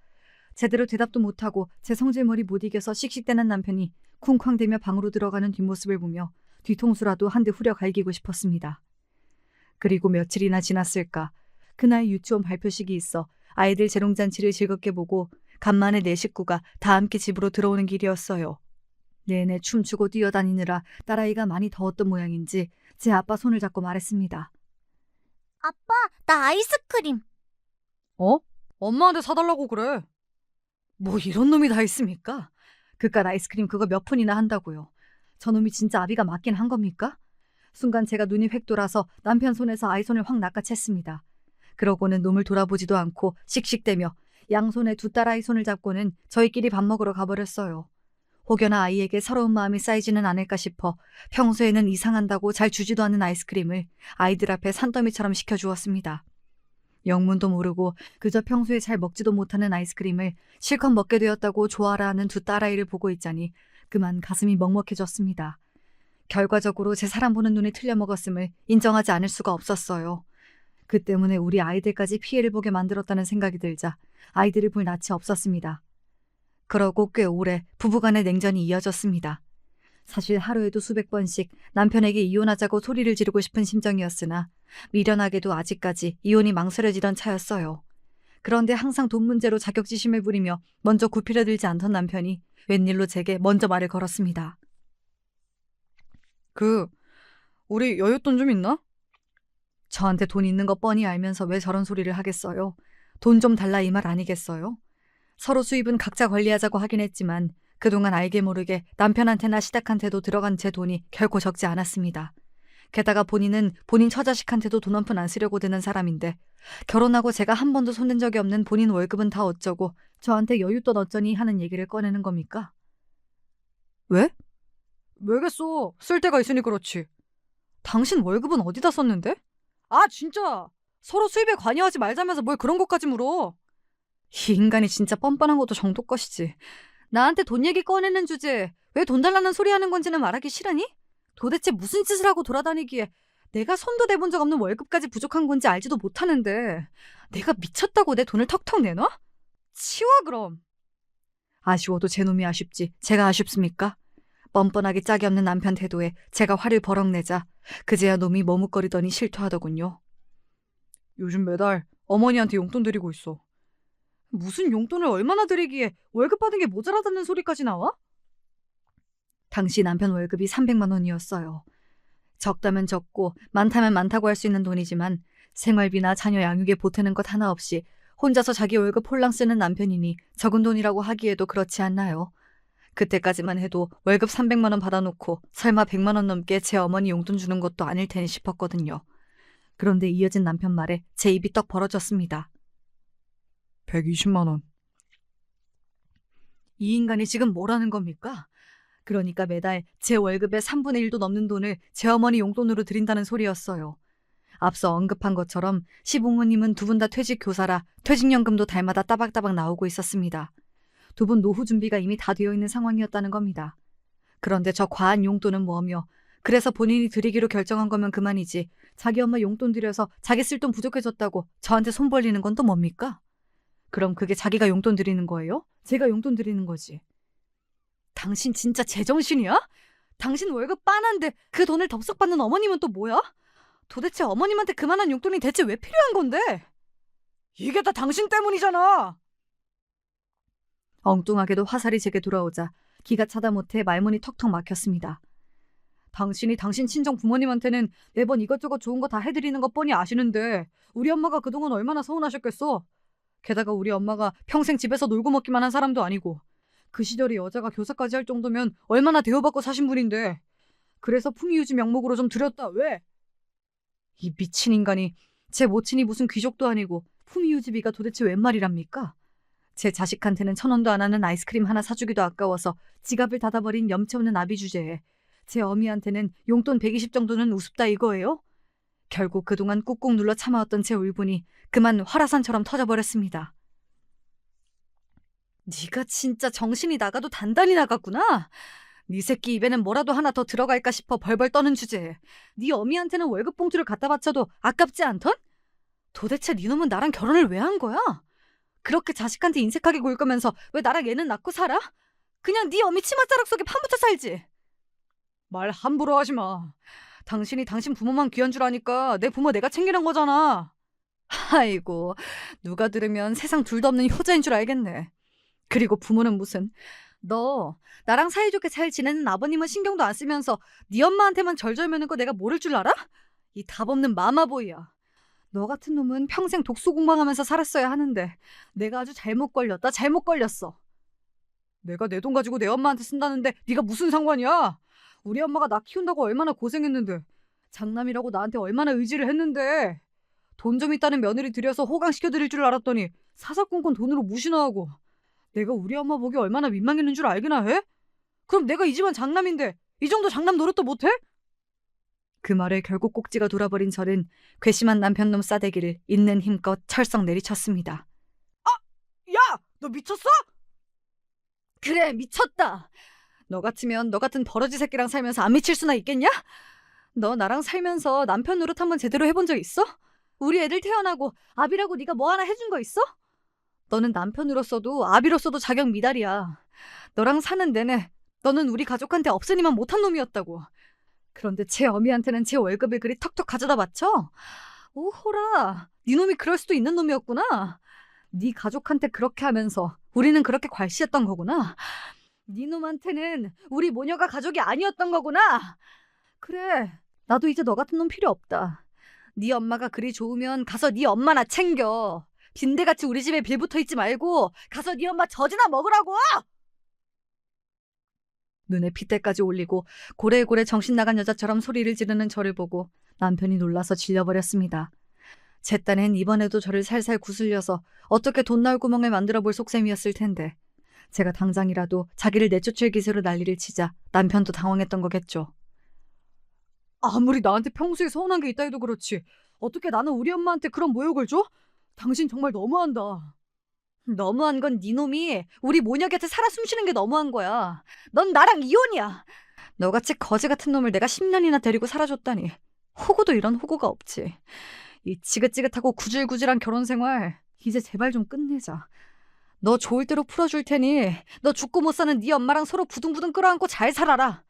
제대로 대답도 못하고 제 성질머리 못 이겨서 씩씩대는 남편이 쿵쾅대며 방으로 들어가는 뒷모습을 보며 뒤통수라도 한 대 후려 갈기고 싶었습니다. 그리고 며칠이나 지났을까 그날 유치원 발표식이 있어 아이들 재롱잔치를 즐겁게 보고 간만에 네 식구가 다 함께 집으로 들어오는 길이었어요. 내내 춤추고 뛰어다니느라 딸아이가 많이 더웠던 모양인지 제 아빠 손을 잡고 말했습니다. 아빠, 나 아이스크림. 어? 엄마한테 사달라고 그래. 뭐 이런 놈이 다 있습니까? 그깟 아이스크림 그거 몇 푼이나 한다고요. 저놈이 진짜 아비가 맞긴 한 겁니까? 순간 제가 눈이 획 돌아서 남편 손에서 아이 손을 확 낚아챘습니다. 그러고는 놈을 돌아보지도 않고 씩씩대며 양손에 두 딸아이 손을 잡고는 저희끼리 밥 먹으러 가버렸어요. 혹여나 아이에게 서러운 마음이 쌓이지는 않을까 싶어 평소에는 이상한다고 잘 주지도 않는 아이스크림을 아이들 앞에 산더미처럼 시켜주었습니다. 영문도 모르고 그저 평소에 잘 먹지도 못하는 아이스크림을 실컷 먹게 되었다고 좋아라 하는 두 딸아이를 보고 있자니 그만 가슴이 먹먹해졌습니다. 결과적으로 제 사람 보는 눈이 틀려 먹었음을 인정하지 않을 수가 없었어요. 그 때문에 우리 아이들까지 피해를 보게 만들었다는 생각이 들자 아이들을 볼 낯이 없었습니다. 그러고 꽤 오래 부부간의 냉전이 이어졌습니다. 사실 하루에도 수백 번씩 남편에게 이혼하자고 소리를 지르고 싶은 심정이었으나 미련하게도 아직까지 이혼이 망설여지던 차였어요. 그런데 항상 돈 문제로 자격지심을 부리며 먼저 굽히려 들지 않던 남편이 웬일로 제게 먼저 말을 걸었습니다. 우리 여윳돈 좀 있나? 저한테 돈 있는 거 뻔히 알면서 왜 저런 소리를 하겠어요? 돈 좀 달라 이 말 아니겠어요? 서로 수입은 각자 관리하자고 하긴 했지만 그동안 알게 모르게 남편한테나 시댁한테도 들어간 제 돈이 결코 적지 않았습니다. 게다가 본인은 본인 처자식한테도 돈 한 푼 안 쓰려고 드는 사람인데 결혼하고 제가 한 번도 손댄 적이 없는 본인 월급은 다 어쩌고 저한테 여윳돈 어쩌니 하는 얘기를 꺼내는 겁니까? 왜? 왜겠어? 쓸 데가 있으니 그렇지. 당신 월급은 어디다 썼는데? 아 진짜! 서로 수입에 관여하지 말자면서 뭘 그런 것까지 물어. 이 인간이 진짜 뻔뻔한 것도 정도 것이지. 나한테 돈 얘기 꺼내는 주제에 왜 돈 달라는 소리 하는 건지는 말하기 싫으니? 도대체 무슨 짓을 하고 돌아다니기에 내가 손도 대본 적 없는 월급까지 부족한 건지 알지도 못하는데 내가 미쳤다고 내 돈을 턱턱 내놔? 치워 그럼. 아쉬워도 제 놈이 아쉽지 제가 아쉽습니까? 뻔뻔하게 짝이 없는 남편 태도에 제가 화를 버럭 내자 그제야 놈이 머뭇거리더니 실토하더군요. 요즘 매달 어머니한테 용돈 드리고 있어. 무슨 용돈을 얼마나 드리기에 월급 받은 게 모자라다는 소리까지 나와? 당시 남편 월급이 300만 원이었어요. 적다면 적고 많다면 많다고 할 수 있는 돈이지만 생활비나 자녀 양육에 보태는 것 하나 없이 혼자서 자기 월급 홀랑 쓰는 남편이니 적은 돈이라고 하기에도 그렇지 않나요? 그때까지만 해도 월급 300만 원 받아놓고 설마 100만 원 넘게 제 어머니 용돈 주는 것도 아닐 테니 싶었거든요. 그런데 이어진 남편 말에 제 입이 떡 벌어졌습니다. 120만 원. 이 인간이 지금 뭐라는 겁니까? 그러니까 매달 제 월급의 3분의 1도 넘는 돈을 제 어머니 용돈으로 드린다는 소리였어요. 앞서 언급한 것처럼 시부모님은 두 분 다 퇴직 교사라 퇴직연금도 달마다 따박따박 나오고 있었습니다. 두 분 노후 준비가 이미 다 되어 있는 상황이었다는 겁니다. 그런데 저 과한 용돈은 뭐며 그래서 본인이 드리기로 결정한 거면 그만이지 자기 엄마 용돈 드려서 자기 쓸 돈 부족해졌다고 저한테 손 벌리는 건 또 뭡니까? 그럼 그게 자기가 용돈 드리는 거예요? 제가 용돈 드리는 거지. 당신 진짜 제정신이야? 당신 월급 빤한데 그 돈을 덥석 받는 어머님은 또 뭐야? 도대체 어머님한테 그만한 용돈이 대체 왜 필요한 건데? 이게 다 당신 때문이잖아. 엉뚱하게도 화살이 제게 돌아오자 기가 차다 못해 말문이 턱턱 막혔습니다. 당신이 당신 친정 부모님한테는 매번 이것저것 좋은 거 다 해드리는 것 뻔히 아시는데 우리 엄마가 그동안 얼마나 서운하셨겠어? 게다가 우리 엄마가 평생 집에서 놀고 먹기만 한 사람도 아니고 그 시절에 여자가 교사까지 할 정도면 얼마나 대우받고 사신 분인데 그래서 풍이유지 명목으로 좀 드렸다. 왜? 이 미친 인간이 제 모친이 무슨 귀족도 아니고 풍이유지비가 도대체 웬 말이랍니까? 제 자식한테는 1,000원도 안 하는 아이스크림 하나 사주기도 아까워서 지갑을 닫아버린 염치 없는 아비 주제에 제 어미한테는 용돈 120 정도는 우습다 이거예요? 결국 그동안 꾹꾹 눌러 참아왔던 제 울분이 그만 화라산처럼 터져버렸습니다. 네가 진짜 정신이 나가도 단단히 나갔구나. 네 새끼 입에는 뭐라도 하나 더 들어갈까 싶어 벌벌 떠는 주제에 네 어미한테는 월급 봉투를 갖다 바쳐도 아깝지 않던? 도대체 네 놈은 나랑 결혼을 왜 한 거야? 그렇게 자식한테 인색하게 굴 거면서 왜 나랑 애는 낳고 살아? 그냥 네 어미 치맛자락 속에 판붙어 살지. 말 함부로 하지 마. 당신이 당신 부모만 귀한 줄 아니까 내 부모 내가 챙기는 거잖아. 아이고, 누가 들으면 세상 둘도 없는 효자인 줄 알겠네. 그리고 부모는 무슨 너 나랑 사이좋게 잘 지내는 아버님은 신경도 안 쓰면서 네 엄마한테만 절절 매는 거 내가 모를 줄 알아? 이 답 없는 마마보이야. 너 같은 놈은 평생 독소 공방하면서 살았어야 하는데 내가 아주 잘못 걸렸다. 잘못 걸렸어. 내가 내 돈 가지고 내 엄마한테 쓴다는데 네가 무슨 상관이야? 우리 엄마가 나 키운다고 얼마나 고생했는데 장남이라고 나한테 얼마나 의지를 했는데 돈 좀 있다는 며느리 들여서 호강시켜드릴 줄 알았더니 사사건건 돈으로 무시나 하고 내가 우리 엄마 보기 얼마나 민망했는 줄 알기나 해? 그럼 내가 이 집안 장남인데 이 정도 장남 노릇도 못해? 그 말에 결국 꼭지가 돌아버린 저는 괘씸한 남편놈 싸대기를 있는 힘껏 철썩 내리쳤습니다. 야! 너 미쳤어? 그래, 미쳤다. 너 같으면 너 같은 버러지 새끼랑 살면서 안 미칠 수나 있겠냐? 너 나랑 살면서 남편 노릇 한번 제대로 해본 적 있어? 우리 애들 태어나고 아비라고 네가 뭐 하나 해준 거 있어? 너는 남편으로서도 아비로서도 자격 미달이야. 너랑 사는 내내 너는 우리 가족한테 없으니만 못한 놈이었다고. 그런데 제 어미한테는 제 월급을 그리 턱턱 가져다 바쳐? 오호라, 네 놈이 그럴 수도 있는 놈이었구나. 네 가족한테 그렇게 하면서 우리는 그렇게 괄시했던 거구나. 네 놈한테는 우리 모녀가 가족이 아니었던 거구나. 그래, 나도 이제 너 같은 놈 필요 없다. 네 엄마가 그리 좋으면 가서 네 엄마나 챙겨. 빈대같이 우리 집에 빌붙어 있지 말고 가서 네 엄마 젖이나 먹으라고! 눈에 핏대까지 올리고 고래고래 정신 나간 여자처럼 소리를 지르는 저를 보고 남편이 놀라서 질려버렸습니다. 제 딴엔 이번에도 저를 살살 구슬려서 어떻게 돈 나올 구멍을 만들어 볼 속셈이었을 텐데 제가 당장이라도 자기를 내쫓을 기세로 난리를 치자 남편도 당황했던 거겠죠. 아무리 나한테 평소에 서운한 게 있다 해도 그렇지 어떻게 나는 우리 엄마한테 그런 모욕을 줘? 당신 정말 너무한다. 너무한 건 네 놈이 우리 모녀 곁에 살아 숨쉬는 게 너무한 거야. 넌 나랑 이혼이야. 너같이 거지 같은 놈을 내가 10년이나 데리고 살아줬다니. 호구도 이런 호구가 없지. 이 지긋지긋하고 구질구질한 결혼 생활 이제 제발 좀 끝내자. 너 좋을 대로 풀어줄 테니 너 죽고 못 사는 네 엄마랑 서로 부둥부둥 끌어안고 잘 살아라.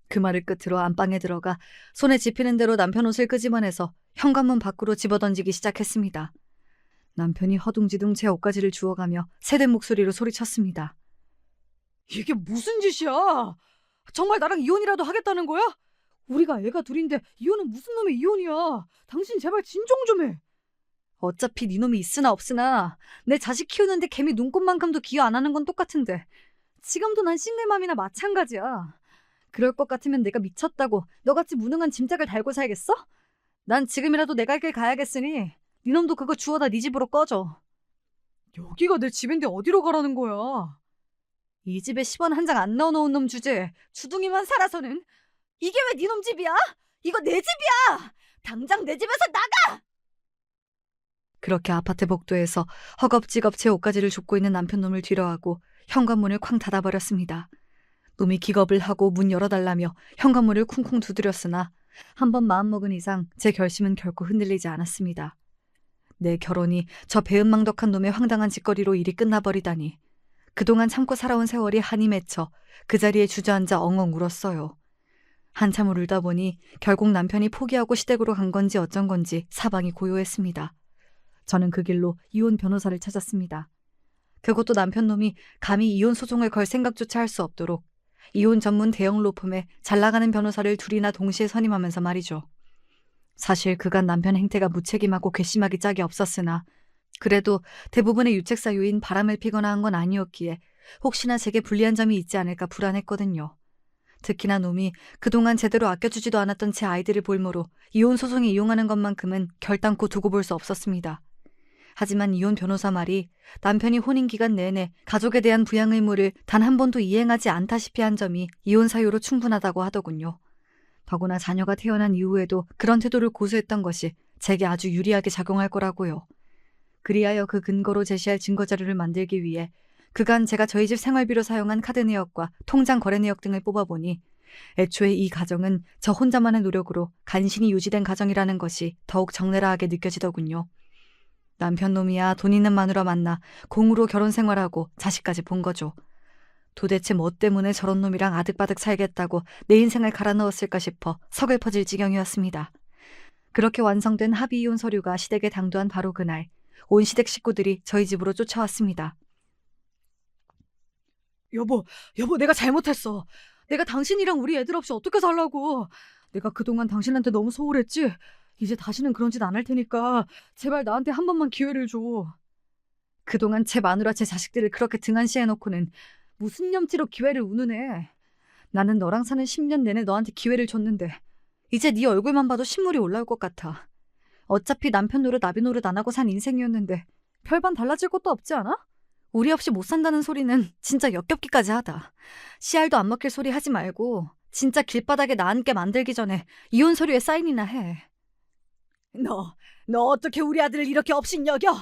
그 말을 끝으로 안방에 들어가 손에 집히는 대로 남편 옷을 끄집어내서 현관문 밖으로 집어던지기 시작했습니다. 남편이 허둥지둥 제 옷가지를 주워가며 새된 목소리로 소리쳤습니다. 이게 무슨 짓이야? 정말 나랑 이혼이라도 하겠다는 거야? 우리가 애가 둘인데 이혼은 무슨 놈의 이혼이야? 당신 제발 진정 좀 해. 어차피 네 놈이 있으나 없으나 내 자식 키우는데 개미 눈곱만큼도 기여 안 하는 건 똑같은데 지금도 난 싱글맘이나 마찬가지야. 그럴 것 같으면 내가 미쳤다고 너같이 무능한 짐짝을 달고 살겠어? 난 지금이라도 내 갈 길 가야겠으니 네 놈도 그거 주워다 네 집으로 꺼져. 여기가 내 집인데 어디로 가라는 거야? 이 집에 10원 한 장 안 넣어놓은 놈 주제 주둥이만 살아서는 이게 왜 네 놈 집이야? 이거 내 집이야! 당장 내 집에서 나가! 그렇게 아파트 복도에서 허겁지겁 제 옷가지를 줍고 있는 남편 놈을 뒤로하고 현관문을 쾅 닫아버렸습니다. 놈이 기겁을 하고 문 열어달라며 현관문을 쿵쿵 두드렸으나 한번 마음먹은 이상 제 결심은 결코 흔들리지 않았습니다. 내 결혼이 저 배은망덕한 놈의 황당한 짓거리로 일이 끝나버리다니. 그동안 참고 살아온 세월이 한이 맺혀 그 자리에 주저앉아 엉엉 울었어요. 한참을 울다 보니 결국 남편이 포기하고 시댁으로 간 건지 어쩐 건지 사방이 고요했습니다. 저는 그 길로 이혼 변호사를 찾았습니다. 그것도 남편 놈이 감히 이혼 소송을 걸 생각조차 할 수 없도록 이혼 전문 대형 로펌에 잘나가는 변호사를 둘이나 동시에 선임하면서 말이죠. 사실 그간 남편 행태가 무책임하고 괘씸하기 짝이 없었으나 그래도 대부분의 유책 사유인 바람을 피거나 한 건 아니었기에 혹시나 제게 불리한 점이 있지 않을까 불안했거든요. 특히나 놈이 그동안 제대로 아껴주지도 않았던 제 아이들을 볼모로 이혼 소송에 이용하는 것만큼은 결단코 두고 볼 수 없었습니다. 하지만 이혼 변호사 말이 남편이 혼인 기간 내내 가족에 대한 부양 의무를 단 한 번도 이행하지 않다시피 한 점이 이혼 사유로 충분하다고 하더군요. 더구나 자녀가 태어난 이후에도 그런 태도를 고수했던 것이 제게 아주 유리하게 작용할 거라고요. 그리하여 그 근거로 제시할 증거자료를 만들기 위해 그간 제가 저희 집 생활비로 사용한 카드 내역과 통장 거래 내역 등을 뽑아보니 애초에 이 가정은 저 혼자만의 노력으로 간신히 유지된 가정이라는 것이 더욱 적나라하게 느껴지더군요. 남편 놈이야 돈 있는 마누라 만나 공으로 결혼 생활하고 자식까지 본 거죠. 도대체 뭐 때문에 저런 놈이랑 아득바득 살겠다고 내 인생을 갈아 넣었을까 싶어 서글퍼질 지경이었습니다. 그렇게 완성된 합의 이혼 서류가 시댁에 당도한 바로 그날 온 시댁 식구들이 저희 집으로 쫓아왔습니다. 여보, 내가 잘못했어. 내가 당신이랑 우리 애들 없이 어떻게 살라고. 내가 그동안 당신한테 너무 소홀했지. 이제 다시는 그런 짓 안 할 테니까 제발 나한테 한 번만 기회를 줘. 그동안 제 마누라 제 자식들을 그렇게 등한시해놓고는 무슨 염치로 기회를 운운해. 나는 너랑 사는 10년 내내 너한테 기회를 줬는데 이제 네 얼굴만 봐도 신물이 올라올 것 같아. 어차피 남편 노릇 나비 노릇 안 하고 산 인생이었는데 별반 달라질 것도 없지 않아? 우리 없이 못 산다는 소리는 진짜 역겹기까지 하다. 씨알도 안 먹힐 소리 하지 말고 진짜 길바닥에 나 앉게 만들기 전에 이혼 서류에 사인이나 해. 너 어떻게 우리 아들을 이렇게 업신여겨?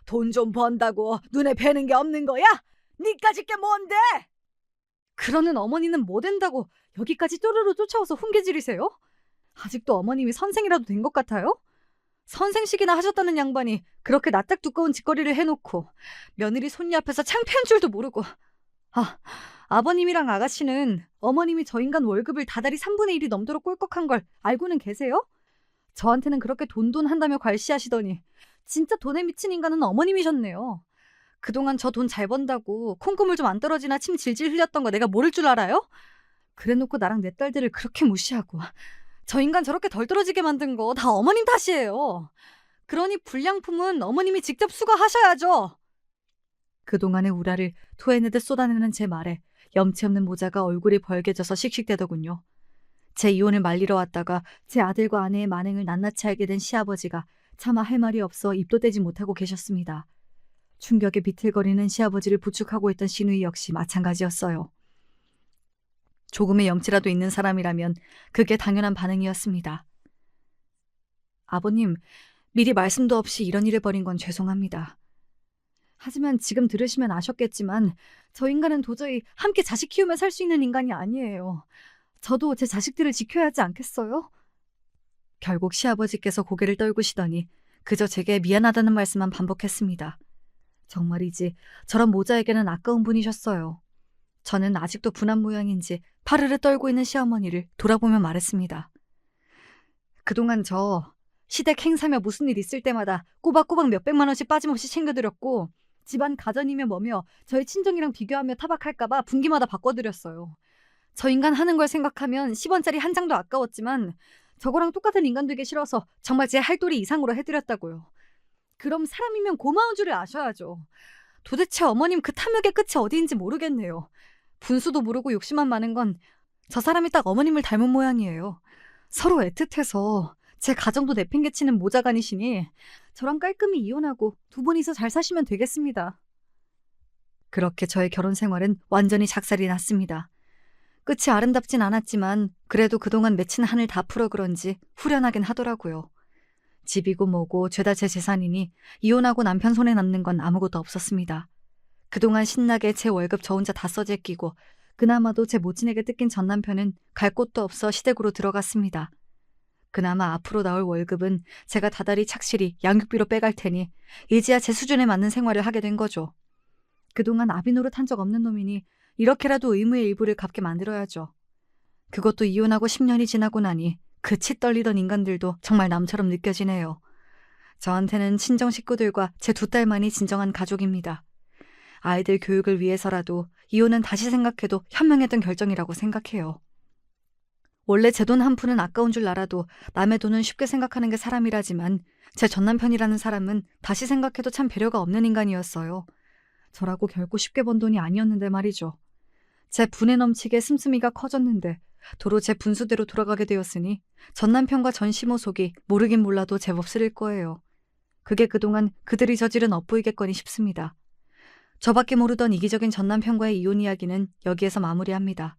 돈 좀 번다고 눈에 뵈는 게 없는 거야? 니까짓 게 뭔데? 그러는 어머니는 뭐 된다고 여기까지 쪼르르 쫓아와서 훈계질이세요? 아직도 어머님이 선생이라도 된 것 같아요? 선생식이나 하셨다는 양반이 그렇게 낯딱 두꺼운 짓거리를 해놓고 며느리 손녀 앞에서 창피한 줄도 모르고. 아버님이랑 아가씨는 어머님이 저 인간 월급을 다달이 3분의 1이 넘도록 꼴꺽한 걸 알고는 계세요? 저한테는 그렇게 돈돈 한다며 괄시하시더니 진짜 돈에 미친 인간은 어머님이셨네요. 그동안 저 돈 잘 번다고 콩고물 좀 안 떨어지나 침 질질 흘렸던 거 내가 모를 줄 알아요? 그래놓고 나랑 내 딸들을 그렇게 무시하고 저 인간 저렇게 덜 떨어지게 만든 거 다 어머님 탓이에요. 그러니 불량품은 어머님이 직접 수거하셔야죠. 그동안의 우라를 토해내듯 쏟아내는 제 말에 염치 없는 모자가 얼굴이 벌개져서 씩씩대더군요. 제 이혼을 말리러 왔다가 제 아들과 아내의 만행을 낱낱이 알게 된 시아버지가 차마 할 말이 없어 입도 떼지 못하고 계셨습니다. 충격에 비틀거리는 시아버지를 부축하고 있던 시누이 역시 마찬가지였어요. 조금의 염치라도 있는 사람이라면 그게 당연한 반응이었습니다. 아버님, 미리 말씀도 없이 이런 일을 벌인 건 죄송합니다. 하지만 지금 들으시면 아셨겠지만 저 인간은 도저히 함께 자식 키우며 살 수 있는 인간이 아니에요. 저도 제 자식들을 지켜야 하지 않겠어요? 결국 시아버지께서 고개를 떨구시더니 그저 제게 미안하다는 말씀만 반복했습니다. 정말이지 저런 모자에게는 아까운 분이셨어요. 저는 아직도 분한 모양인지 파르르 떨고 있는 시어머니를 돌아보며 말했습니다. 그동안 저 시댁 행사며 무슨 일 있을 때마다 꼬박꼬박 몇백만 원씩 빠짐없이 챙겨드렸고 집안 가전이며 뭐며 저희 친정이랑 비교하며 타박할까봐 분기마다 바꿔드렸어요. 저 인간 하는 걸 생각하면 10원짜리 한 장도 아까웠지만 저거랑 똑같은 인간 되기 싫어서 정말 제 할도리 이상으로 해드렸다고요. 그럼 사람이면 고마운 줄을 아셔야죠. 도대체 어머님 그 탐욕의 끝이 어디인지 모르겠네요. 분수도 모르고 욕심만 많은 건 저 사람이 딱 어머님을 닮은 모양이에요. 서로 애틋해서 제 가정도 내팽개치는 모자간이시니 저랑 깔끔히 이혼하고 두 분이서 잘 사시면 되겠습니다. 그렇게 저의 결혼 생활은 완전히 작살이 났습니다. 끝이 아름답진 않았지만 그래도 그동안 맺힌 한을 다 풀어 그런지 후련하긴 하더라고요. 집이고 뭐고 죄다 제 재산이니 이혼하고 남편 손에 남는 건 아무것도 없었습니다. 그동안 신나게 제 월급 저 혼자 다 써제끼고 그나마도 제 모친에게 뜯긴 전 남편은 갈 곳도 없어 시댁으로 들어갔습니다. 그나마 앞으로 나올 월급은 제가 다달이 착실히 양육비로 빼갈 테니 이제야 제 수준에 맞는 생활을 하게 된 거죠. 그동안 아비 노릇 한 적 없는 놈이니 이렇게라도 의무의 일부를 갚게 만들어야죠. 그것도 이혼하고 10년이 지나고 나니 그 치 떨리던 인간들도 정말 남처럼 느껴지네요. 저한테는 친정 식구들과 제 두 딸만이 진정한 가족입니다. 아이들 교육을 위해서라도 이혼은 다시 생각해도 현명했던 결정이라고 생각해요. 원래 제 돈 한 푼은 아까운 줄 알아도 남의 돈은 쉽게 생각하는 게 사람이라지만 제 전남편이라는 사람은 다시 생각해도 참 배려가 없는 인간이었어요. 저라고 결코 쉽게 번 돈이 아니었는데 말이죠. 제 분에 넘치게 씀씀이가 커졌는데 도로 제 분수대로 돌아가게 되었으니 전남편과 전시모 속이 모르긴 몰라도 제법 쓰릴 거예요. 그게 그동안 그들이 저지른 업보이겠거니 싶습니다. 저밖에 모르던 이기적인 전남편과의 이혼 이야기는 여기에서 마무리합니다.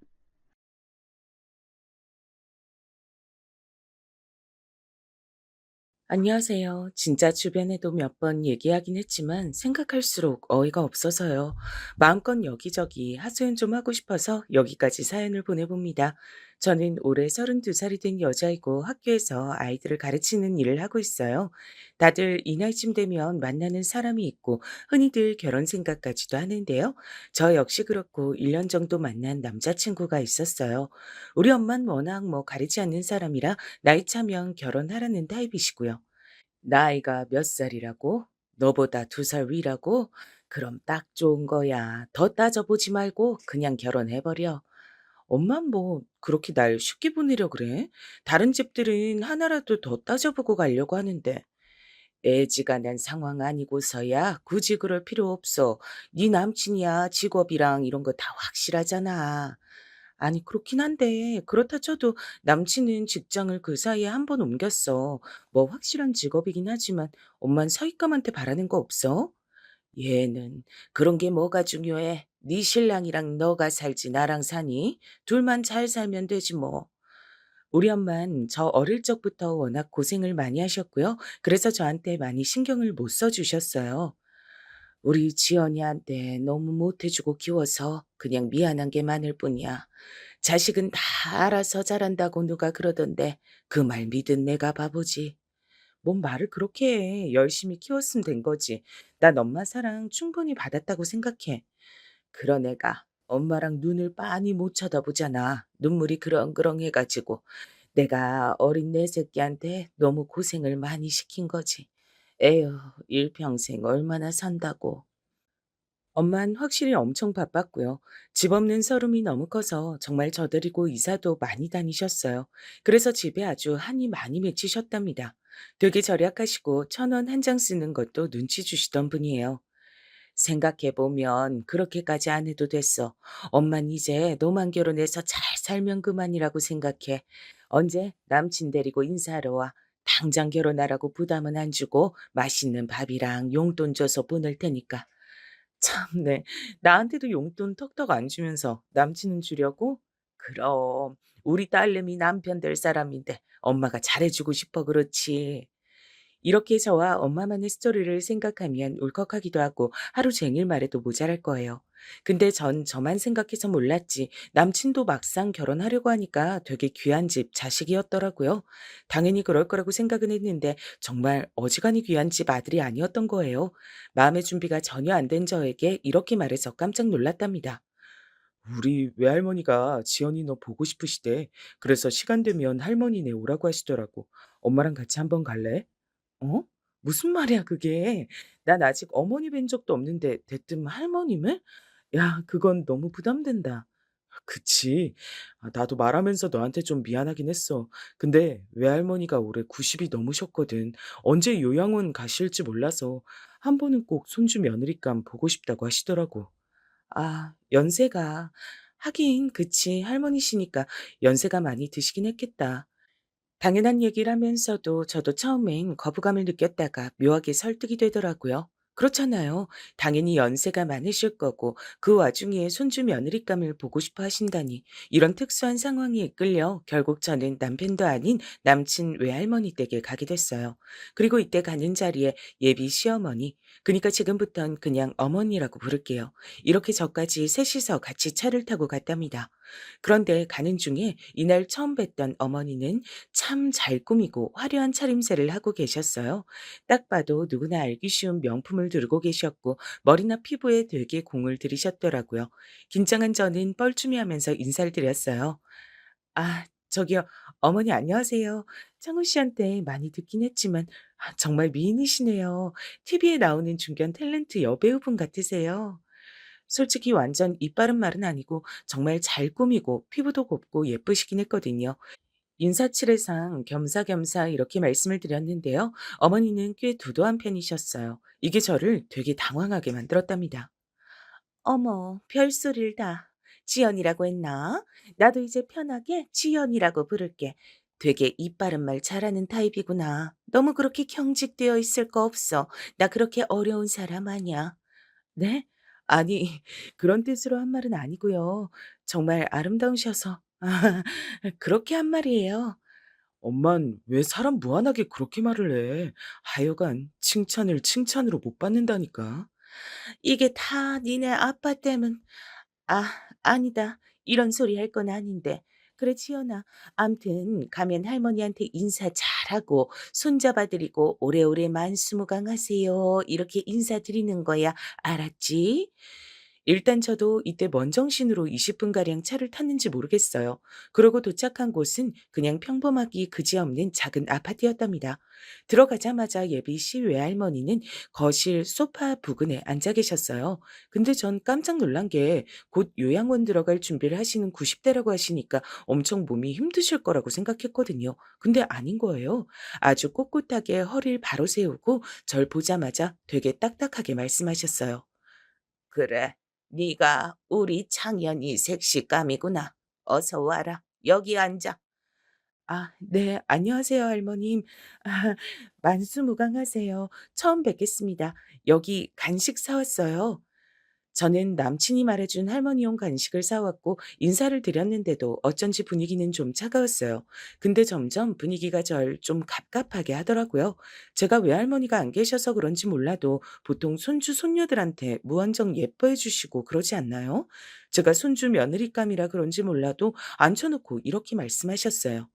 안녕하세요. 진짜 주변에도 몇 번 얘기하긴 했지만 생각할수록 어이가 없어서요. 마음껏 여기저기 하소연 좀 하고 싶어서 여기까지 사연을 보내봅니다. 저는 올해 32살이 된 여자이고 학교에서 아이들을 가르치는 일을 하고 있어요. 다들 이 나이쯤 되면 만나는 사람이 있고 흔히들 결혼 생각까지도 하는데요. 저 역시 그렇고 1년 정도 만난 남자친구가 있었어요. 우리 엄마는 워낙 가리지 않는 사람이라 나이 차면 결혼하라는 타입이시고요. 나이가 몇 살이라고? 너보다 2살 위라고? 그럼 딱 좋은 거야. 더 따져보지 말고 그냥 결혼해버려. 엄만 뭐 그렇게 날 쉽게 보내려 그래? 다른 집들은 하나라도 더 따져보고 가려고 하는데. 애지간한 상황 아니고서야 굳이 그럴 필요 없어. 네 남친이야 직업이랑 이런 거 다 확실하잖아. 아니 그렇긴 한데 그렇다 쳐도 남친은 직장을 그 사이에 한 번 옮겼어. 뭐 확실한 직업이긴 하지만 엄만 서윗감한테 바라는 거 없어? 얘는 그런 게 뭐가 중요해. 네 신랑이랑 너가 살지 나랑 사니? 둘만 잘 살면 되지 뭐. 우리 엄만 저 어릴 적부터 워낙 고생을 많이 하셨고요. 그래서 저한테 많이 신경을 못 써 주셨어요. 우리 지연이한테 너무 못해주고 키워서 그냥 미안한 게 많을 뿐이야. 자식은 다 알아서 잘한다고 누가 그러던데 그 말 믿은 내가 바보지. 뭔 말을 그렇게 해. 열심히 키웠으면 된 거지. 난 엄마 사랑 충분히 받았다고 생각해. 그런 애가 엄마랑 눈을 빤히 못 쳐다보잖아. 눈물이 그렁그렁해가지고. 내가 어린 내 새끼한테 너무 고생을 많이 시킨 거지. 에휴, 일평생 얼마나 산다고. 엄만 확실히 엄청 바빴고요. 집 없는 서름이 너무 커서 정말 저들이고 이사도 많이 다니셨어요. 그래서 집에 아주 한이 많이 맺히셨답니다. 되게 절약하시고 1,000원 한 장 쓰는 것도 눈치 주시던 분이에요. 생각해보면 그렇게까지 안 해도 됐어. 엄만 이제 너만 결혼해서 잘 살면 그만이라고 생각해. 언제 남친 데리고 인사하러 와. 당장 결혼하라고 부담은 안 주고 맛있는 밥이랑 용돈 줘서 보낼 테니까. 참네. 나한테도 용돈 턱턱 안 주면서 남친은 주려고? 그럼 우리 딸내미 남편 될 사람인데 엄마가 잘해 주고 싶어 그렇지. 이렇게 저와 엄마만의 스토리를 생각하면 울컥하기도 하고 하루 종일 말해도 모자랄 거예요. 근데 전 저만 생각해서 몰랐지. 남친도 막상 결혼하려고 하니까 되게 귀한 집 자식이었더라고요. 당연히 그럴 거라고 생각은 했는데 정말 어지간히 귀한 집 아들이 아니었던 거예요. 마음의 준비가 전혀 안 된 저에게 이렇게 말해서 깜짝 놀랐답니다. 우리 외할머니가 지연이 너 보고 싶으시대. 그래서 시간 되면 할머니네 오라고 하시더라고. 엄마랑 같이 한번 갈래? 어? 무슨 말이야 그게. 난 아직 어머니 뵌 적도 없는데 대뜸 할머님을? 야 그건 너무 부담된다. 그치. 나도 말하면서 너한테 좀 미안하긴 했어. 근데 외할머니가 올해 90이 넘으셨거든. 언제 요양원 가실지 몰라서 한 번은 꼭 손주 며느리감 보고 싶다고 하시더라고. 연세가 하긴 그치. 할머니시니까 연세가 많이 드시긴 했겠다. 당연한 얘기를 하면서도 저도 처음엔 거부감을 느꼈다가 묘하게 설득이 되더라고요. 그렇잖아요. 당연히 연세가 많으실 거고 그 와중에 손주 며느리감을 보고 싶어 하신다니 이런 특수한 상황에 이끌려 결국 저는 남편도 아닌 남친 외할머니 댁에 가게 됐어요. 그리고 이때 가는 자리에 예비 시어머니, 그러니까 지금부턴 그냥 어머니라고 부를게요. 이렇게 저까지 셋이서 같이 차를 타고 갔답니다. 그런데 가는 중에 이날 처음 뵀던 어머니는 참 잘 꾸미고 화려한 차림새를 하고 계셨어요. 딱 봐도 누구나 알기 쉬운 명품을 두르고 계셨고 머리나 피부에 되게 공을 들이셨더라고요. 긴장한 저는 뻘쭘해하면서 인사를 드렸어요. 저기요. 어머니 안녕하세요. 창훈 씨한테 많이 듣긴 했지만 정말 미인이시네요. TV에 나오는 중견 탤런트 여배우분 같으세요. 솔직히 완전 이빠른 말은 아니고 정말 잘 꾸미고 피부도 곱고 예쁘시긴 했거든요. 인사치레상 겸사겸사 이렇게 말씀을 드렸는데요. 어머니는 꽤 두도한 편이셨어요. 이게 저를 되게 당황하게 만들었답니다. 어머, 별소리를 다. 지연이라고 했나? 나도 이제 편하게 지연이라고 부를게. 되게 이빠른 말 잘하는 타입이구나. 너무 그렇게 경직되어 있을 거 없어. 나 그렇게 어려운 사람 아니야. 네? 아니, 그런 뜻으로 한 말은 아니고요. 정말 아름다우셔서. 그렇게 한 말이에요. 엄만 왜 사람 무한하게 그렇게 말을 해? 하여간 칭찬을 칭찬으로 못 받는다니까. 이게 다 니네 아빠 때문. 아, 아니다. 이런 소리 할 건 아닌데. 그래, 지연아. 암튼 가면 할머니한테 인사 잘하고 손잡아 드리고 오래오래 만수무강하세요. 이렇게 인사드리는 거야. 알았지? 일단 저도 이때 먼정신으로 20분가량 차를 탔는지 모르겠어요. 그러고 도착한 곳은 그냥 평범하기 그지없는 작은 아파트였답니다. 들어가자마자 예비 시외할머니는 거실 소파 부근에 앉아 계셨어요. 근데 전 깜짝 놀란 게 곧 요양원 들어갈 준비를 하시는 90대라고 하시니까 엄청 몸이 힘드실 거라고 생각했거든요. 근데 아닌 거예요. 아주 꼿꼿하게 허리를 바로 세우고 절 보자마자 되게 딱딱하게 말씀하셨어요. 그래, 네가 우리 창현이 색시감이구나. 어서 와라. 여기 앉아. 아, 네. 안녕하세요, 할머님. 아, 만수무강하세요. 처음 뵙겠습니다. 여기 간식 사 왔어요. 저는 남친이 말해준 할머니용 간식을 사왔고 인사를 드렸는데도 어쩐지 분위기는 좀 차가웠어요. 근데 점점 분위기가 절 좀 갑갑하게 하더라고요. 제가 외할머니가 안 계셔서 그런지 몰라도 보통 손주, 손녀들한테 무한정 예뻐해 주시고 그러지 않나요? 제가 손주 며느리감이라 그런지 몰라도 앉혀놓고 이렇게 말씀하셨어요.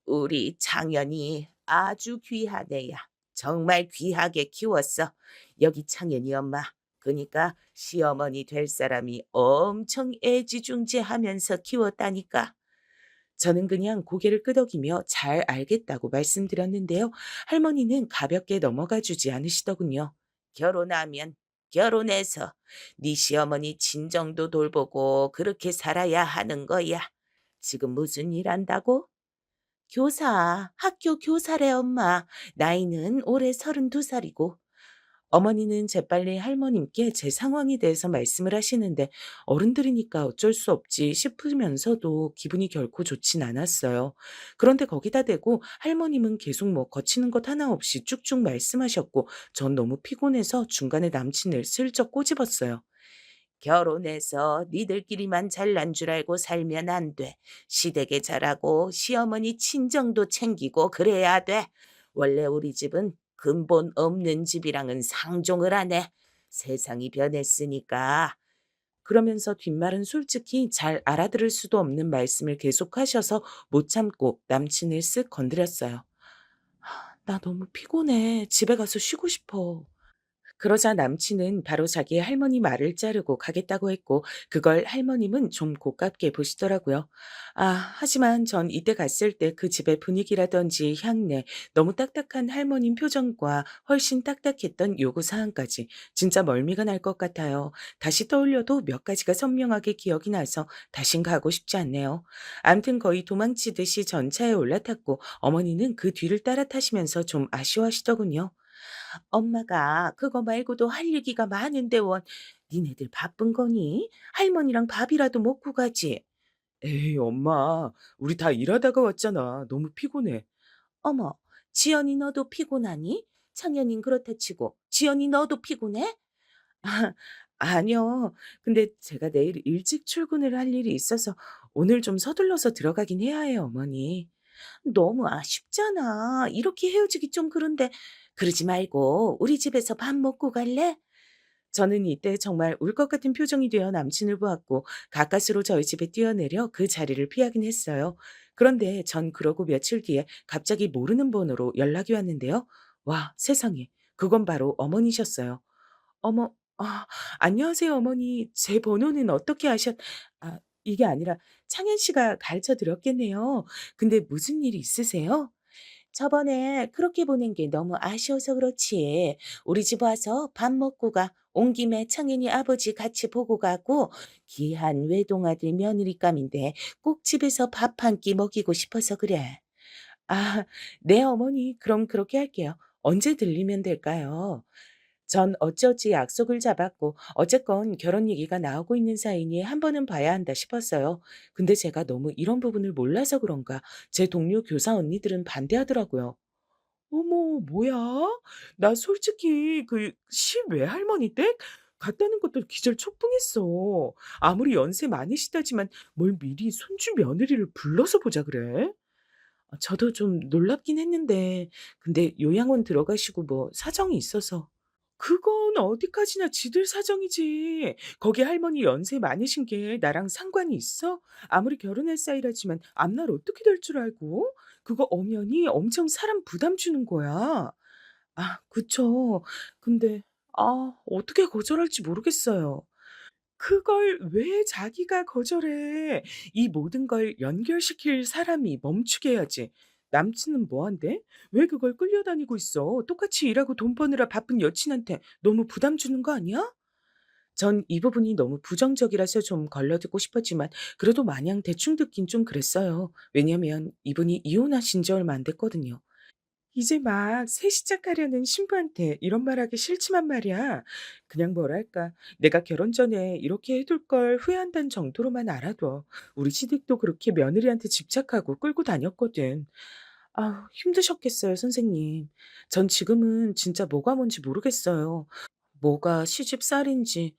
우리 창현이 아주 귀한 애야. 정말 귀하게 키웠어. 여기 창현이 엄마. 그니까 시어머니 될 사람이 엄청 애지중지하면서 키웠다니까. 저는 그냥 고개를 끄덕이며 잘 알겠다고 말씀드렸는데요. 할머니는 가볍게 넘어가 주지 않으시더군요. 결혼하면 결혼해서 네 시어머니 친정도 돌보고 그렇게 살아야 하는 거야. 지금 무슨 일 한다고? 교사, 학교 교사래 엄마. 나이는 올해 32살이고. 어머니는 재빨리 할머님께 제 상황에 대해서 말씀을 하시는데 어른들이니까 어쩔 수 없지 싶으면서도 기분이 결코 좋진 않았어요. 그런데 거기다 대고 할머님은 계속 뭐 거치는 것 하나 없이 쭉쭉 말씀하셨고 전 너무 피곤해서 중간에 남친을 슬쩍 꼬집었어요. 결혼해서 니들끼리만 잘난 줄 알고 살면 안 돼. 시댁에 잘하고 시어머니 친정도 챙기고 그래야 돼. 원래 우리 집은 근본 없는 집이랑은 상종을 안 해. 세상이 변했으니까. 그러면서 뒷말은 솔직히 잘 알아들을 수도 없는 말씀을 계속하셔서 못 참고 남친을 쓱 건드렸어요. 나 너무 피곤해. 집에 가서 쉬고 싶어. 그러자 남친은 바로 자기 할머니 말을 자르고 가겠다고 했고 그걸 할머님은 좀 고깝게 보시더라고요. 아, 하지만 전 이때 갔을 때 그 집의 분위기라든지 향내, 너무 딱딱한 할머님 표정과 훨씬 딱딱했던 요구 사항까지 진짜 멀미가 날 것 같아요. 다시 떠올려도 몇 가지가 선명하게 기억이 나서 다신 가고 싶지 않네요. 암튼 거의 도망치듯이 전차에 올라탔고 어머니는 그 뒤를 따라 타시면서 좀 아쉬워하시더군요. 엄마가 그거 말고도 할 얘기가 많은데 원 니네들 바쁜 거니? 할머니랑 밥이라도 먹고 가지. 에이, 엄마. 우리 다 일하다가 왔잖아. 너무 피곤해. 어머, 지연이 너도 피곤하니? 창현인 그렇다 치고 지연이 너도 피곤해? 아, 아니요. 근데 제가 내일 일찍 출근을 할 일이 있어서 오늘 좀 서둘러서 들어가긴 해야 해요, 어머니. 너무 아쉽잖아. 이렇게 헤어지기 좀 그런데 그러지 말고 우리 집에서 밥 먹고 갈래? 저는 이때 정말 울 것 같은 표정이 되어 남친을 보았고 가까스로 저희 집에 뛰어내려 그 자리를 피하긴 했어요. 그런데 전 그러고 며칠 뒤에 갑자기 모르는 번호로 연락이 왔는데요. 와, 세상에. 그건 바로 어머니셨어요. 어머, 아, 안녕하세요, 어머니. 제 번호는 어떻게 이게 아니라 창현 씨가 가르쳐 드렸겠네요. 근데 무슨 일이 있으세요? 저번에 그렇게 보낸 게 너무 아쉬워서 그렇지. 우리 집 와서 밥 먹고 가. 온 김에 창현이 아버지 같이 보고 가고 귀한 외동아들 며느리감인데 꼭 집에서 밥 한 끼 먹이고 싶어서 그래. 아, 네, 어머니. 그럼 그렇게 할게요. 언제 들리면 될까요? 전 어찌어찌 약속을 잡았고 어쨌건 결혼 얘기가 나오고 있는 사이니 한 번은 봐야 한다 싶었어요. 근데 제가 너무 이런 부분을 몰라서 그런가 제 동료 교사 언니들은 반대하더라고요. 어머, 뭐야? 나 솔직히 그 시외할머니 댁 갔다는 것도 기절 촉풍했어. 아무리 연세 많으시다지만 뭘 미리 손주 며느리를 불러서 보자 그래? 저도 좀 놀랍긴 했는데 근데 요양원 들어가시고 뭐 사정이 있어서. 그건 어디까지나 지들 사정이지. 거기 할머니 연세 많으신 게 나랑 상관이 있어? 아무리 결혼할 사이라지만 앞날 어떻게 될 줄 알고? 그거 엄연히 엄청 사람 부담 주는 거야. 아, 그쵸. 근데 어떻게 거절할지 모르겠어요. 그걸 왜 자기가 거절해? 이 모든 걸 연결시킬 사람이 멈추게 해야지. 남친은 뭐 한대? 왜 그걸 끌려다니고 있어? 똑같이 일하고 돈 버느라 바쁜 여친한테 너무 부담 주는 거 아니야? 전 이 부분이 너무 부정적이라서 좀 걸러듣고 싶었지만 그래도 마냥 대충 듣긴 좀 그랬어요. 왜냐면 이분이 이혼하신 지 얼마 안 됐거든요. 이제 막 새 시작하려는 신부한테 이런 말하기 싫지만 말이야. 그냥 뭐랄까, 내가 결혼 전에 이렇게 해둘 걸 후회한다는 정도로만 알아둬. 우리 시댁도 그렇게 며느리한테 집착하고 끌고 다녔거든. 아우, 힘드셨겠어요, 선생님. 전 지금은 진짜 뭐가 뭔지 모르겠어요. 뭐가 시집살인지.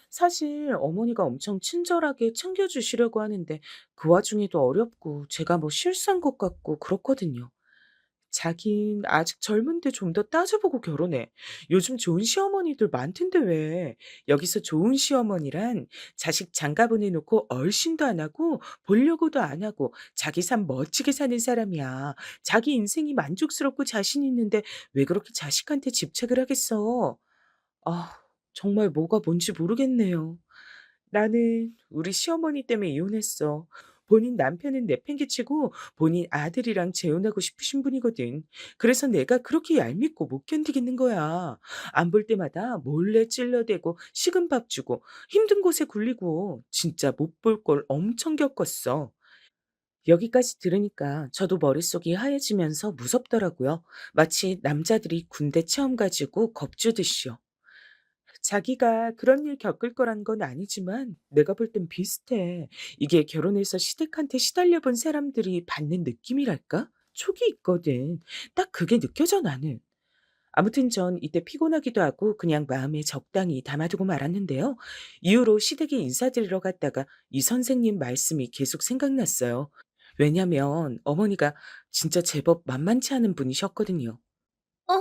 사실 어머니가 엄청 친절하게 챙겨주시려고 하는데 그 와중에도 어렵고 제가 뭐 실수한 것 같고 그렇거든요. 자긴 아직 젊은데 좀 더 따져보고 결혼해. 요즘 좋은 시어머니들 많던데 왜. 여기서 좋은 시어머니란 자식 장가 보내놓고 얼씬도 안 하고 보려고도 안 하고 자기 삶 멋지게 사는 사람이야. 자기 인생이 만족스럽고 자신 있는데 왜 그렇게 자식한테 집착을 하겠어. 아, 정말 뭐가 뭔지 모르겠네요. 나는 우리 시어머니 때문에 이혼했어. 본인 남편은 내팽개치고 본인 아들이랑 재혼하고 싶으신 분이거든. 그래서 내가 그렇게 얄밉고 못 견디겠는 거야. 안 볼 때마다 몰래 찔러대고 식은 밥 주고 힘든 곳에 굴리고 진짜 못 볼 걸 엄청 겪었어. 여기까지 들으니까 저도 머릿속이 하얘지면서 무섭더라고요. 마치 남자들이 군대 체험 가지고 겁주듯이요. 자기가 그런 일 겪을 거란 건 아니지만 내가 볼 땐 비슷해. 이게 결혼해서 시댁한테 시달려 본 사람들이 받는 느낌이랄까? 촉이 있거든. 딱 그게 느껴져 나는. 아무튼 전 이때 피곤하기도 하고 그냥 마음에 적당히 담아두고 말았는데요. 이후로 시댁에 인사드리러 갔다가 이 선생님 말씀이 계속 생각났어요. 왜냐면 어머니가 진짜 제법 만만치 않은 분이셨거든요. 어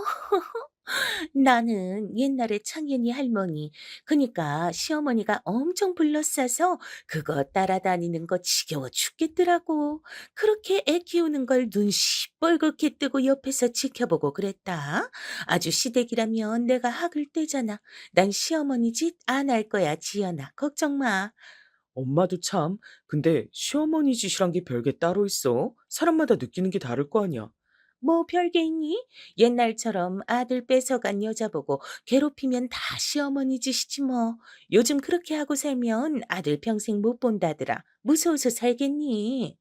나는 옛날에 창현이 할머니, 그니까 시어머니가 엄청 불러싸서 그거 따라다니는 거 지겨워 죽겠더라고. 그렇게 애 키우는 걸 눈 시뻘겋게 뜨고 옆에서 지켜보고 그랬다. 아주 시댁이라면 내가 학을 떼잖아. 난 시어머니 짓 안 할 거야, 지연아. 걱정 마. 엄마도 참. 근데 시어머니 짓이란 게 별게 따로 있어. 사람마다 느끼는 게 다를 거 아니야. 뭐 별게 있니? 옛날처럼 아들 뺏어간 여자 보고 괴롭히면 다 시어머니 짓이지 뭐. 요즘 그렇게 하고 살면 아들 평생 못 본다더라. 무서워서 살겠니?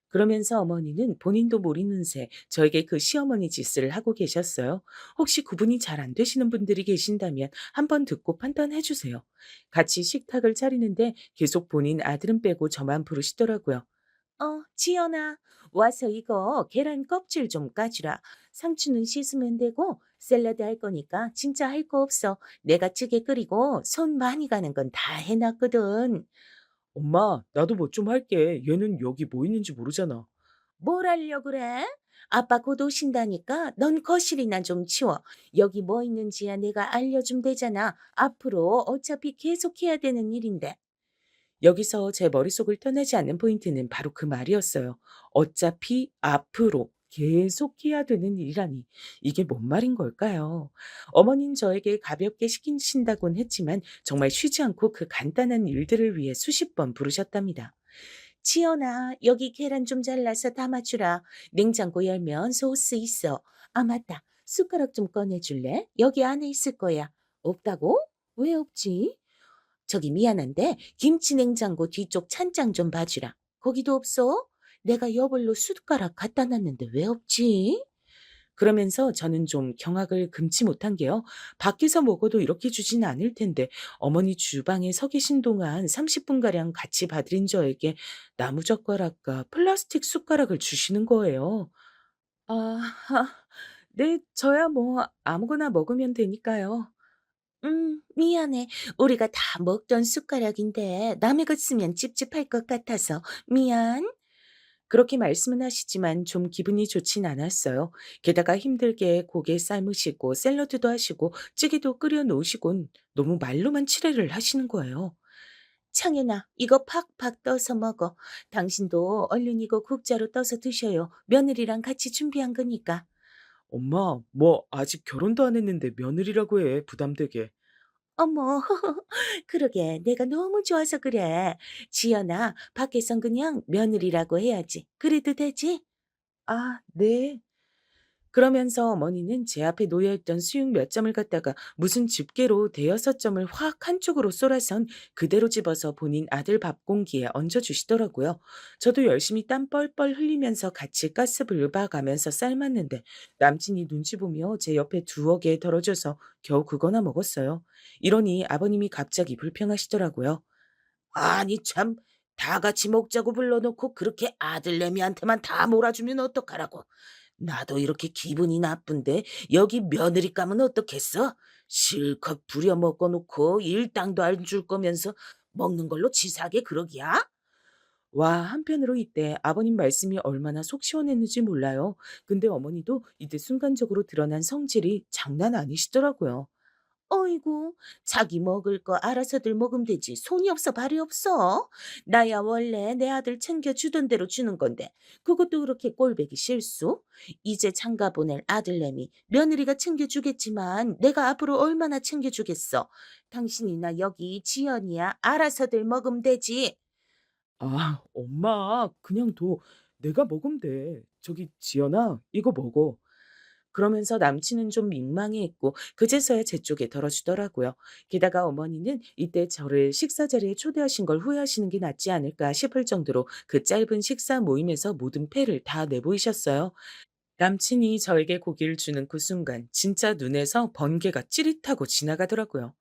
그러면서 어머니는 본인도 모르는 새 저에게 그 시어머니 짓을 하고 계셨어요. 혹시 구분이 잘 안 되시는 분들이 계신다면 한번 듣고 판단해 주세요. 같이 식탁을 차리는데 계속 본인 아들은 빼고 저만 부르시더라고요. 지연아, 와서 이거 계란 껍질 좀 까주라. 상추는 씻으면 되고 샐러드 할 거니까 진짜 할 거 없어. 내가 찌개 끓이고 손 많이 가는 건 다 해놨거든. 엄마, 나도 뭐 좀 할게. 얘는 여기 뭐 있는지 모르잖아. 뭘 하려 그래? 아빠 곧 오신다니까 넌 거실이나 좀 치워. 여기 뭐 있는지야 내가 알려주면 되잖아. 앞으로 어차피 계속 해야 되는 일인데. 여기서 제 머릿속을 떠나지 않는 포인트는 바로 그 말이었어요. 어차피 앞으로 계속 해야 되는 일이라니. 이게 뭔 말인 걸까요? 어머닌 저에게 가볍게 시키신다곤 했지만 정말 쉬지 않고 그 간단한 일들을 위해 수십 번 부르셨답니다. 지연아, 여기 계란 좀 잘라서 담아주라. 냉장고 열면 소스 있어. 아, 맞다. 숟가락 좀 꺼내줄래? 여기 안에 있을 거야. 없다고? 왜 없지? 저기 미안한데 김치 냉장고 뒤쪽 찬장 좀 봐주라. 거기도 없어? 내가 여벌로 숟가락 갖다 놨는데 왜 없지? 그러면서 저는 좀 경악을 금치 못한 게요. 밖에서 먹어도 이렇게 주지는 않을 텐데 어머니 주방에 서 계신 동안 30분가량 같이 봐드린 저에게 나무젓가락과 플라스틱 숟가락을 주시는 거예요. 아, 네, 저야 뭐 아무거나 먹으면 되니까요. 미안해. 우리가 다 먹던 숟가락인데 남의 것 쓰면 찝찝할 것 같아서 미안. 그렇게 말씀은 하시지만 좀 기분이 좋진 않았어요. 게다가 힘들게 고개 삶으시고 샐러드도 하시고 찌개도 끓여 놓으시곤 너무 말로만 칠해를 하시는 거예요. 창현아, 이거 팍팍 떠서 먹어. 당신도 얼른 이거 국자로 떠서 드셔요. 며느리랑 같이 준비한 거니까. 엄마, 뭐 아직 결혼도 안 했는데 며느리라고 해, 부담되게. 어머, 그러게 내가 너무 좋아서 그래. 지연아, 밖에선 그냥 며느리라고 해야지. 그래도 되지? 아, 네. 그러면서 어머니는 제 앞에 놓여있던 수육 몇 점을 갖다가 무슨 집게로 대여섯 점을 확 한쪽으로 쏠아선 그대로 집어서 본인 아들 밥 공기에 얹어주시더라고요. 저도 열심히 땀 뻘뻘 흘리면서 같이 가스불 봐가면서 삶았는데 남친이 눈치 보며 제 옆에 두어 개 덜어줘서 겨우 그거나 먹었어요. 이러니 아버님이 갑자기 불평하시더라고요. 아니 참, 다 같이 먹자고 불러놓고 그렇게 아들내미한테만 다 몰아주면 어떡하라고. 나도 이렇게 기분이 나쁜데 여기 며느리감은 어떻겠어? 실컷 부려 먹어놓고 일당도 안 줄 거면서 먹는 걸로 치사하게 그러기야? 와, 한편으로 이때 아버님 말씀이 얼마나 속 시원했는지 몰라요. 근데 어머니도 이때 순간적으로 드러난 성질이 장난 아니시더라고요. 어이구, 자기 먹을 거 알아서들 먹으면 되지. 손이 없어 발이 없어. 나야 원래 내 아들 챙겨주던 대로 주는 건데 그것도 그렇게 꼴배기 실수? 이제 장가 보낼 아들내미 며느리가 챙겨주겠지만 내가 앞으로 얼마나 챙겨주겠어. 당신이나 여기 지연이야 알아서들 먹으면 되지. 아, 엄마, 그냥 둬. 내가 먹으면 돼. 저기, 지연아, 이거 먹어. 그러면서 남친은 좀 민망해했고, 그제서야 제 쪽에 덜어주더라고요. 게다가 어머니는 이때 저를 식사 자리에 초대하신 걸 후회하시는 게 낫지 않을까 싶을 정도로 그 짧은 식사 모임에서 모든 패를 다 내보이셨어요. 남친이 저에게 고기를 주는 그 순간, 진짜 눈에서 번개가 찌릿하고 지나가더라고요.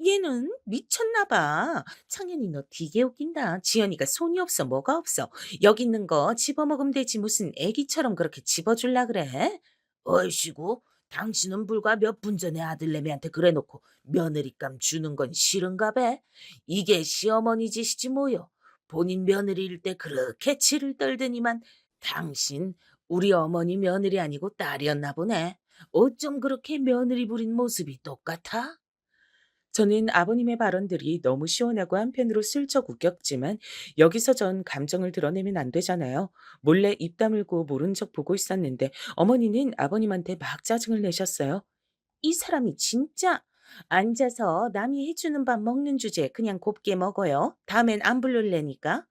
얘는 미쳤나 봐. 창현이 너 되게 웃긴다. 지연이가 손이 없어 뭐가 없어. 여기 있는 거 집어먹으면 되지 무슨 애기처럼 그렇게 집어줄라 그래? 얼씨구, 당신은 불과 몇 분 전에 아들내미한테 그래놓고 며느리감 주는 건 싫은가 배? 이게 시어머니 짓이지 뭐요. 본인 며느리일 때 그렇게 치를 떨더니만 당신 우리 어머니 며느리 아니고 딸이었나 보네. 어쩜 그렇게 며느리 부린 모습이 똑같아? 저는 아버님의 발언들이 너무 시원하고 한편으로 슬쩍 웃겼지만 여기서 전 감정을 드러내면 안 되잖아요. 몰래 입 다물고 모른 척 보고 있었는데 어머니는 아버님한테 막 짜증을 내셨어요. 이 사람이 진짜 앉아서 남이 해주는 밥 먹는 주제 그냥 곱게 먹어요. 다음엔 안 부를래니까.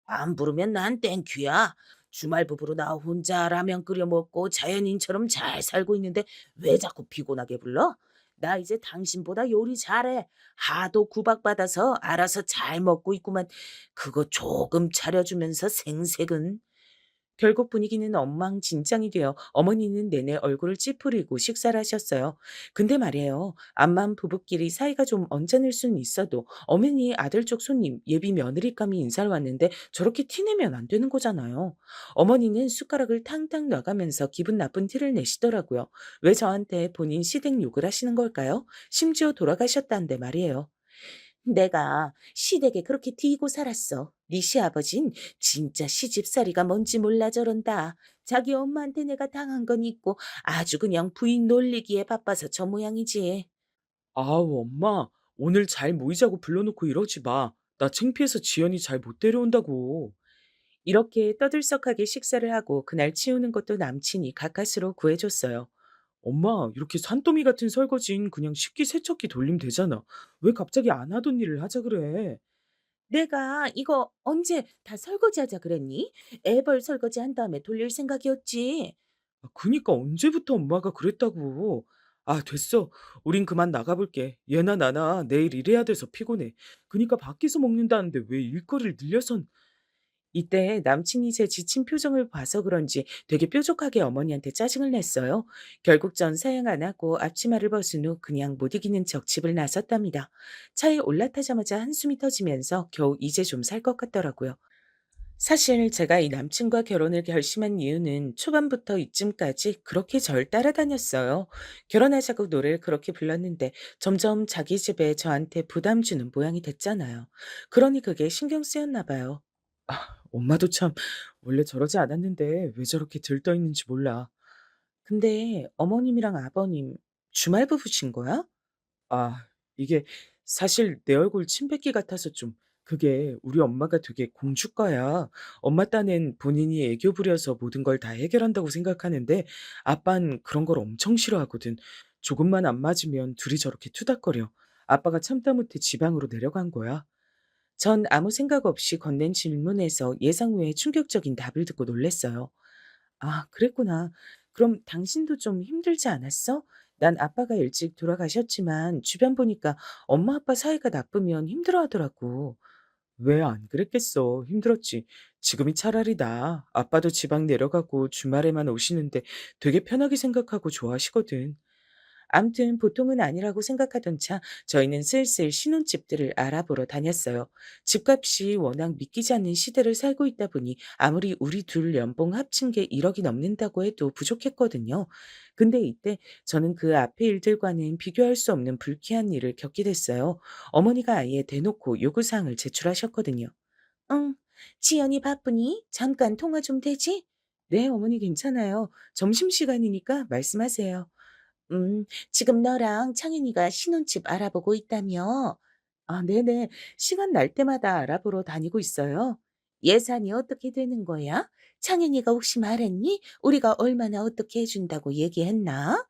안 부르면 난 땡큐야. 주말 부부로 나 혼자 라면 끓여 먹고 자연인처럼 잘 살고 있는데 왜 자꾸 피곤하게 불러? 나 이제 당신보다 요리 잘해. 하도 구박받아서 알아서 잘 먹고 있구만. 그거 조금 차려주면서 생색은. 결국 분위기는 엉망진창이 되어 어머니는 내내 얼굴을 찌푸리고 식사를 하셨어요. 근데 말이에요. 암만 부부끼리 사이가 좀 언짢을 수는 있어도 어머니 아들 쪽 손님 예비 며느리감이 인사를 왔는데 저렇게 티내면 안 되는 거잖아요. 어머니는 숟가락을 탕탕 놔가면서 기분 나쁜 티를 내시더라고요. 왜 저한테 본인 시댁 욕을 하시는 걸까요? 심지어 돌아가셨다는데 말이에요. 내가 시댁에 그렇게 뒤고 살았어. 네 시아버진 진짜 시집살이가 뭔지 몰라 저런다. 자기 엄마한테 내가 당한 건 있고 아주 그냥 부인 놀리기에 바빠서 저 모양이지. 아우, 엄마. 오늘 잘 모이자고 불러놓고 이러지 마. 나 창피해서 지연이 잘 못 데려온다고. 이렇게 떠들썩하게 식사를 하고 그날 치우는 것도 남친이 가까스로 구해줬어요. 엄마, 이렇게 산더미 같은 설거지는 그냥 식기세척기 돌리면 되잖아. 왜 갑자기 안 하던 일을 하자 그래? 내가 이거 언제 다 설거지하자 그랬니? 애벌 설거지 한 다음에 돌릴 생각이었지. 아, 그니까 언제부터 엄마가 그랬다고. 아, 됐어. 우린 그만 나가볼게. 얘나 나나 내일 일해야 돼서 피곤해. 그니까 밖에서 먹는다는데 왜 일거리를 늘려선. 이때 남친이 제 지친 표정을 봐서 그런지 되게 뾰족하게 어머니한테 짜증을 냈어요. 결국 전 사양 안 하고 앞치마를 벗은 후 그냥 못 이기는 척 집을 나섰답니다. 차에 올라타자마자 한숨이 터지면서 겨우 이제 좀 살 것 같더라고요. 사실 제가 이 남친과 결혼을 결심한 이유는 초반부터 이쯤까지 그렇게 절 따라다녔어요. 결혼하자고 노래를 그렇게 불렀는데 점점 자기 집에 저한테 부담 주는 모양이 됐잖아요. 그러니 그게 신경 쓰였나 봐요. 아, 엄마도 참 원래 저러지 않았는데 왜 저렇게 들떠 있는지 몰라. 근데 어머님이랑 아버님 주말 부부신 거야? 아, 이게 사실 내 얼굴 침뱉기 같아서 좀. 그게 우리 엄마가 되게 공주과야. 엄마 딴엔 본인이 애교 부려서 모든 걸 다 해결한다고 생각하는데 아빤 그런 걸 엄청 싫어하거든. 조금만 안 맞으면 둘이 저렇게 투닥거려. 아빠가 참다 못해 지방으로 내려간 거야. 전 아무 생각 없이 건넨 질문에서 예상 외의 충격적인 답을 듣고 놀랐어요. 아, 그랬구나. 그럼 당신도 좀 힘들지 않았어? 난 아빠가 일찍 돌아가셨지만 주변 보니까 엄마 아빠 사이가 나쁘면 힘들어 하더라고. 왜 안 그랬겠어. 힘들었지. 지금이 차라리 나아. 아빠도 지방 내려가고 주말에만 오시는데 되게 편하게 생각하고 좋아하시거든. 암튼 보통은 아니라고 생각하던 차 저희는 슬슬 신혼집들을 알아보러 다녔어요. 집값이 워낙 믿기지 않는 시대를 살고 있다 보니 아무리 우리 둘 연봉 합친 게 1억이 넘는다고 해도 부족했거든요. 근데 이때 저는 그 앞의 일들과는 비교할 수 없는 불쾌한 일을 겪게 됐어요. 어머니가 아예 대놓고 요구사항을 제출하셨거든요. 응, 지연이 바쁘니? 잠깐 통화 좀 되지? 네, 어머니 괜찮아요. 점심시간이니까 말씀하세요. 지금 너랑 창현이가 신혼집 알아보고 있다며? 아, 네네. 시간 날 때마다 알아보러 다니고 있어요. 예산이 어떻게 되는 거야? 창현이가 혹시 말했니? 우리가 얼마나 어떻게 해준다고 얘기했나?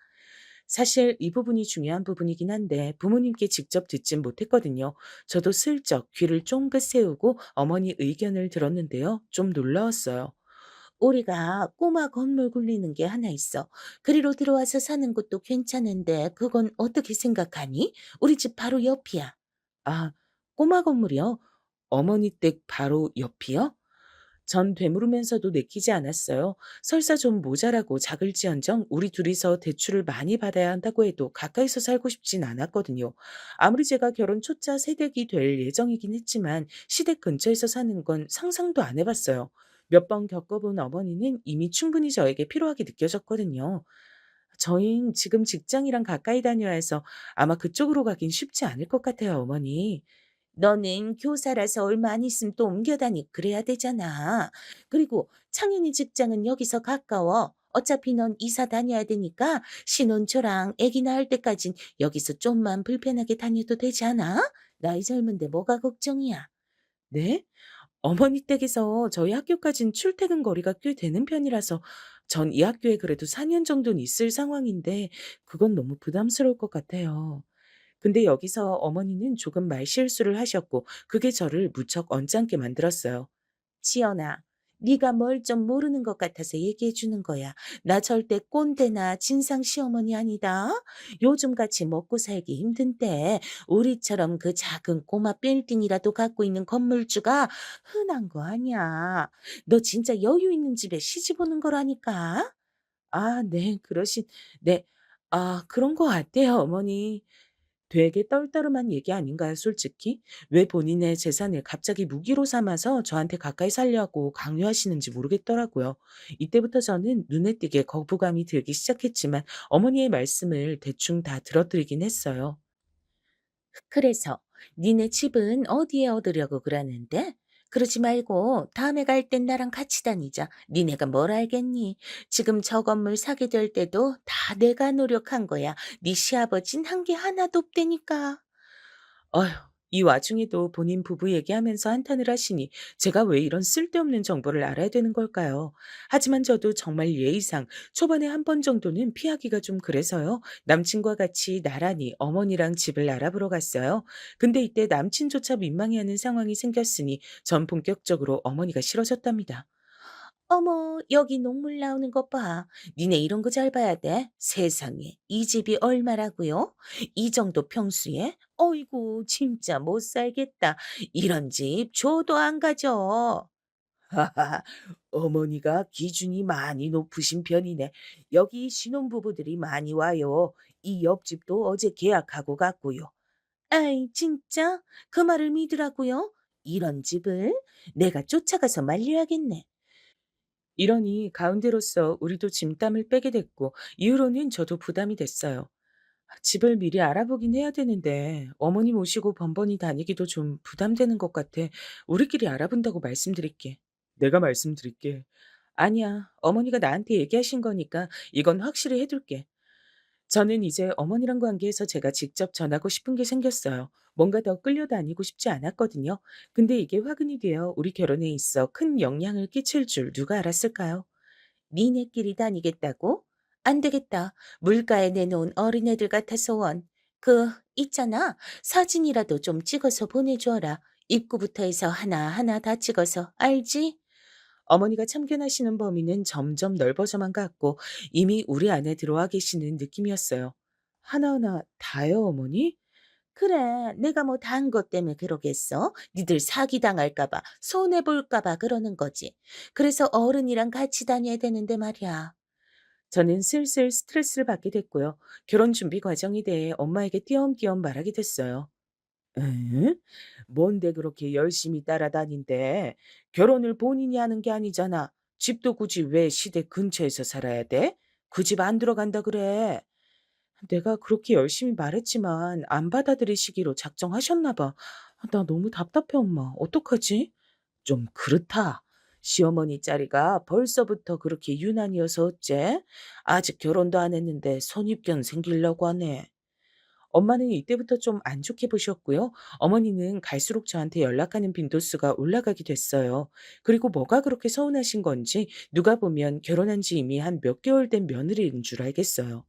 사실 이 부분이 중요한 부분이긴 한데 부모님께 직접 듣진 못했거든요. 저도 슬쩍 귀를 쫑긋 세우고 어머니 의견을 들었는데요. 좀 놀라웠어요. 우리가 꼬마 건물 굴리는 게 하나 있어. 그리로 들어와서 사는 것도 괜찮은데 그건 어떻게 생각하니? 우리 집 바로 옆이야. 아, 꼬마 건물이요? 어머니 댁 바로 옆이요? 전 되물으면서도 내키지 않았어요. 설사 좀 모자라고 작을지언정 우리 둘이서 대출을 많이 받아야 한다고 해도 가까이서 살고 싶진 않았거든요. 아무리 제가 결혼 초짜 세댁이 될 예정이긴 했지만 시댁 근처에서 사는 건 상상도 안 해봤어요. 몇 번 겪어본 어머니는 이미 충분히 저에게 필요하게 느껴졌거든요. 저흰 지금 직장이랑 가까이 다녀야 해서 아마 그쪽으로 가긴 쉽지 않을 것 같아요, 어머니. 너는 교사라서 얼마 안 있으면 또 옮겨 다니고 그래야 되잖아. 그리고 창현이 직장은 여기서 가까워. 어차피 넌 이사 다녀야 되니까 신혼초랑 아기 낳을 때까진 여기서 좀만 불편하게 다녀도 되지 않아? 나이 젊은데 뭐가 걱정이야? 네? 어머니 댁에서 저희 학교까진 출퇴근 거리가 꽤 되는 편이라서 전 이 학교에 그래도 4년 정도는 있을 상황인데 그건 너무 부담스러울 것 같아요. 근데 여기서 어머니는 조금 말실수를 하셨고 그게 저를 무척 언짢게 만들었어요. 지연아, 네가 뭘 좀 모르는 것 같아서 얘기해 주는 거야. 나 절대 꼰대나 진상 시어머니 아니다. 요즘같이 먹고 살기 힘든 때 우리처럼 그 작은 꼬마 빌딩이라도 갖고 있는 건물주가 흔한 거 아니야. 너 진짜 여유 있는 집에 시집 오는 거라니까. 아, 네. 네. 아, 그런 것 같아요, 어머니. 되게 떨떠름한 얘기 아닌가요, 솔직히? 왜 본인의 재산을 갑자기 무기로 삼아서 저한테 가까이 살려고 강요하시는지 모르겠더라고요. 이때부터 저는 눈에 띄게 거부감이 들기 시작했지만 어머니의 말씀을 대충 다 들어드리긴 했어요. 그래서 니네 집은 어디에 얻으려고 그러는데? 그러지 말고 다음에 갈 땐 나랑 같이 다니자. 니네가 뭘 알겠니? 지금 저 건물 사게 될 때도 다 내가 노력한 거야. 네 시아버진 한 게 하나도 없다니까. 어휴, 이 와중에도 본인 부부 얘기하면서 한탄을 하시니 제가 왜 이런 쓸데없는 정보를 알아야 되는 걸까요? 하지만 저도 정말 예의상 초반에 한 번 정도는 피하기가 좀 그래서요. 남친과 같이 나란히 어머니랑 집을 알아보러 갔어요. 근데 이때 남친조차 민망해하는 상황이 생겼으니 전 본격적으로 어머니가 싫어졌답니다. 어머, 여기 녹물 나오는 것 봐. 니네 이런 거 잘 봐야 돼. 세상에, 이 집이 얼마라고요? 이 정도 평수에? 어이구, 진짜 못 살겠다. 이런 집 줘도 안 가져. 하하, 어머니가 기준이 많이 높으신 편이네. 여기 신혼부부들이 많이 와요. 이 옆집도 어제 계약하고 갔고요. 아이, 진짜? 그 말을 믿으라고요? 이런 집을 내가 쫓아가서 말려야겠네. 이러니 가운데로서 우리도 짐땀을 빼게 됐고 이후로는 저도 부담이 됐어요. 집을 미리 알아보긴 해야 되는데 어머니 모시고 번번이 다니기도 좀 부담되는 것 같아. 우리끼리 알아본다고 말씀드릴게. 내가 말씀드릴게. 아니야. 어머니가 나한테 얘기하신 거니까 이건 확실히 해둘게. 저는 이제 어머니랑 관계에서 제가 직접 전하고 싶은 게 생겼어요. 뭔가 더 끌려다니고 싶지 않았거든요. 근데 이게 화근이 되어 우리 결혼에 있어 큰 영향을 끼칠 줄 누가 알았을까요? 니네끼리 다니겠다고? 안 되겠다. 물가에 내놓은 어린애들 같아서 원. 있잖아. 사진이라도 좀 찍어서 보내줘라. 입구부터 해서 하나하나 다 찍어서, 알지? 어머니가 참견하시는 범위는 점점 넓어져만 갔고 이미 우리 안에 들어와 계시는 느낌이었어요. 하나하나 다요, 어머니? 그래, 내가 뭐 다 한 것 때문에 그러겠어? 니들 사기당할까 봐, 손해볼까 봐 그러는 거지. 그래서 어른이랑 같이 다녀야 되는데 말이야. 저는 슬슬 스트레스를 받게 됐고요. 결혼 준비 과정에 대해 엄마에게 띄엄띄엄 말하게 됐어요. 에? 뭔데 그렇게 열심히 따라다닌대? 결혼을 본인이 하는 게 아니잖아. 집도 굳이 왜 시댁 근처에서 살아야 돼? 그 집 안 들어간다 그래. 내가 그렇게 열심히 말했지만 안 받아들이시기로 작정하셨나 봐. 나 너무 답답해, 엄마. 어떡하지? 좀 그렇다. 시어머니 자리가 벌써부터 그렇게 유난이어서 어째? 아직 결혼도 안 했는데 선입견 생기려고 하네. 엄마는 이때부터 좀 안 좋게 보셨고요. 어머니는 갈수록 저한테 연락하는 빈도수가 올라가게 됐어요. 그리고 뭐가 그렇게 서운하신 건지 누가 보면 결혼한 지 이미 한 몇 개월 된 며느리인 줄 알겠어요.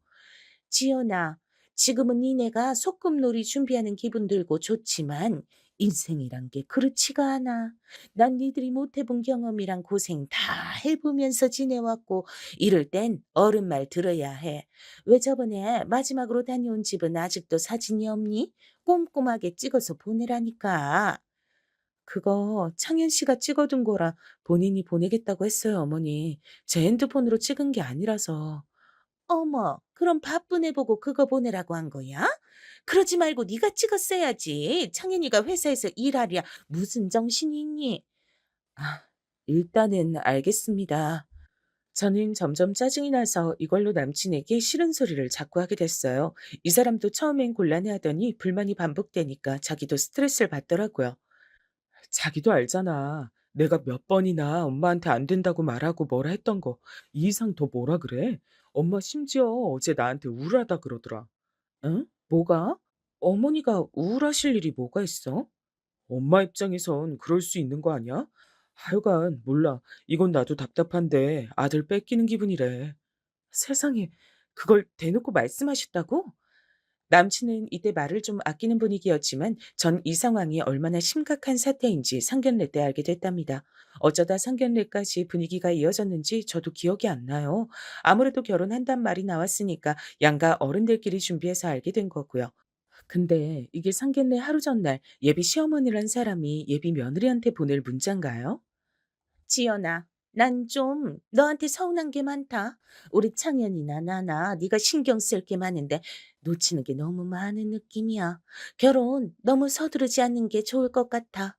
지연아, 지금은 니네가 소꿉놀이 준비하는 기분 들고 좋지만 인생이란 게 그렇지가 않아. 난 니들이 못 해본 경험이랑 고생 다 해보면서 지내왔고 이럴 땐 어른 말 들어야 해. 왜 저번에 마지막으로 다녀온 집은 아직도 사진이 없니? 꼼꼼하게 찍어서 보내라니까. 그거 창현 씨가 찍어둔 거라 본인이 보내겠다고 했어요, 어머니. 제 핸드폰으로 찍은 게 아니라서. 어머, 그럼 바쁜 애 보고 그거 보내라고 한 거야? 그러지 말고 네가 찍었어야지. 창현이가 회사에서 일하랴. 무슨 정신이 있니? 아, 일단은 알겠습니다. 저는 점점 짜증이 나서 이걸로 남친에게 싫은 소리를 자꾸 하게 됐어요. 이 사람도 처음엔 곤란해하더니 불만이 반복되니까 자기도 스트레스를 받더라고요. 자기도 알잖아. 내가 몇 번이나 엄마한테 안 된다고 말하고 뭐라 했던 거. 이 이상 더 뭐라 그래? 엄마 심지어 어제 나한테 우울하다 그러더라. 응? 뭐가? 어머니가 우울하실 일이 뭐가 있어? 엄마 입장에선 그럴 수 있는 거 아니야? 하여간 몰라. 이건 나도 답답한데 아들 뺏기는 기분이래. 세상에, 그걸 대놓고 말씀하셨다고? 남친은 이때 말을 좀 아끼는 분위기였지만 전 이 상황이 얼마나 심각한 사태인지 상견례 때 알게 됐답니다. 어쩌다 상견례까지 분위기가 이어졌는지 저도 기억이 안 나요. 아무래도 결혼한단 말이 나왔으니까 양가 어른들끼리 준비해서 알게 된 거고요. 근데 이게 상견례 하루 전날 예비 시어머니란 사람이 예비 며느리한테 보낼 문자인가요? 지연아, 난 좀 너한테 서운한 게 많다. 우리 창현이나 나나 네가 신경 쓸 게 많은데 놓치는 게 너무 많은 느낌이야. 결혼 너무 서두르지 않는 게 좋을 것 같아.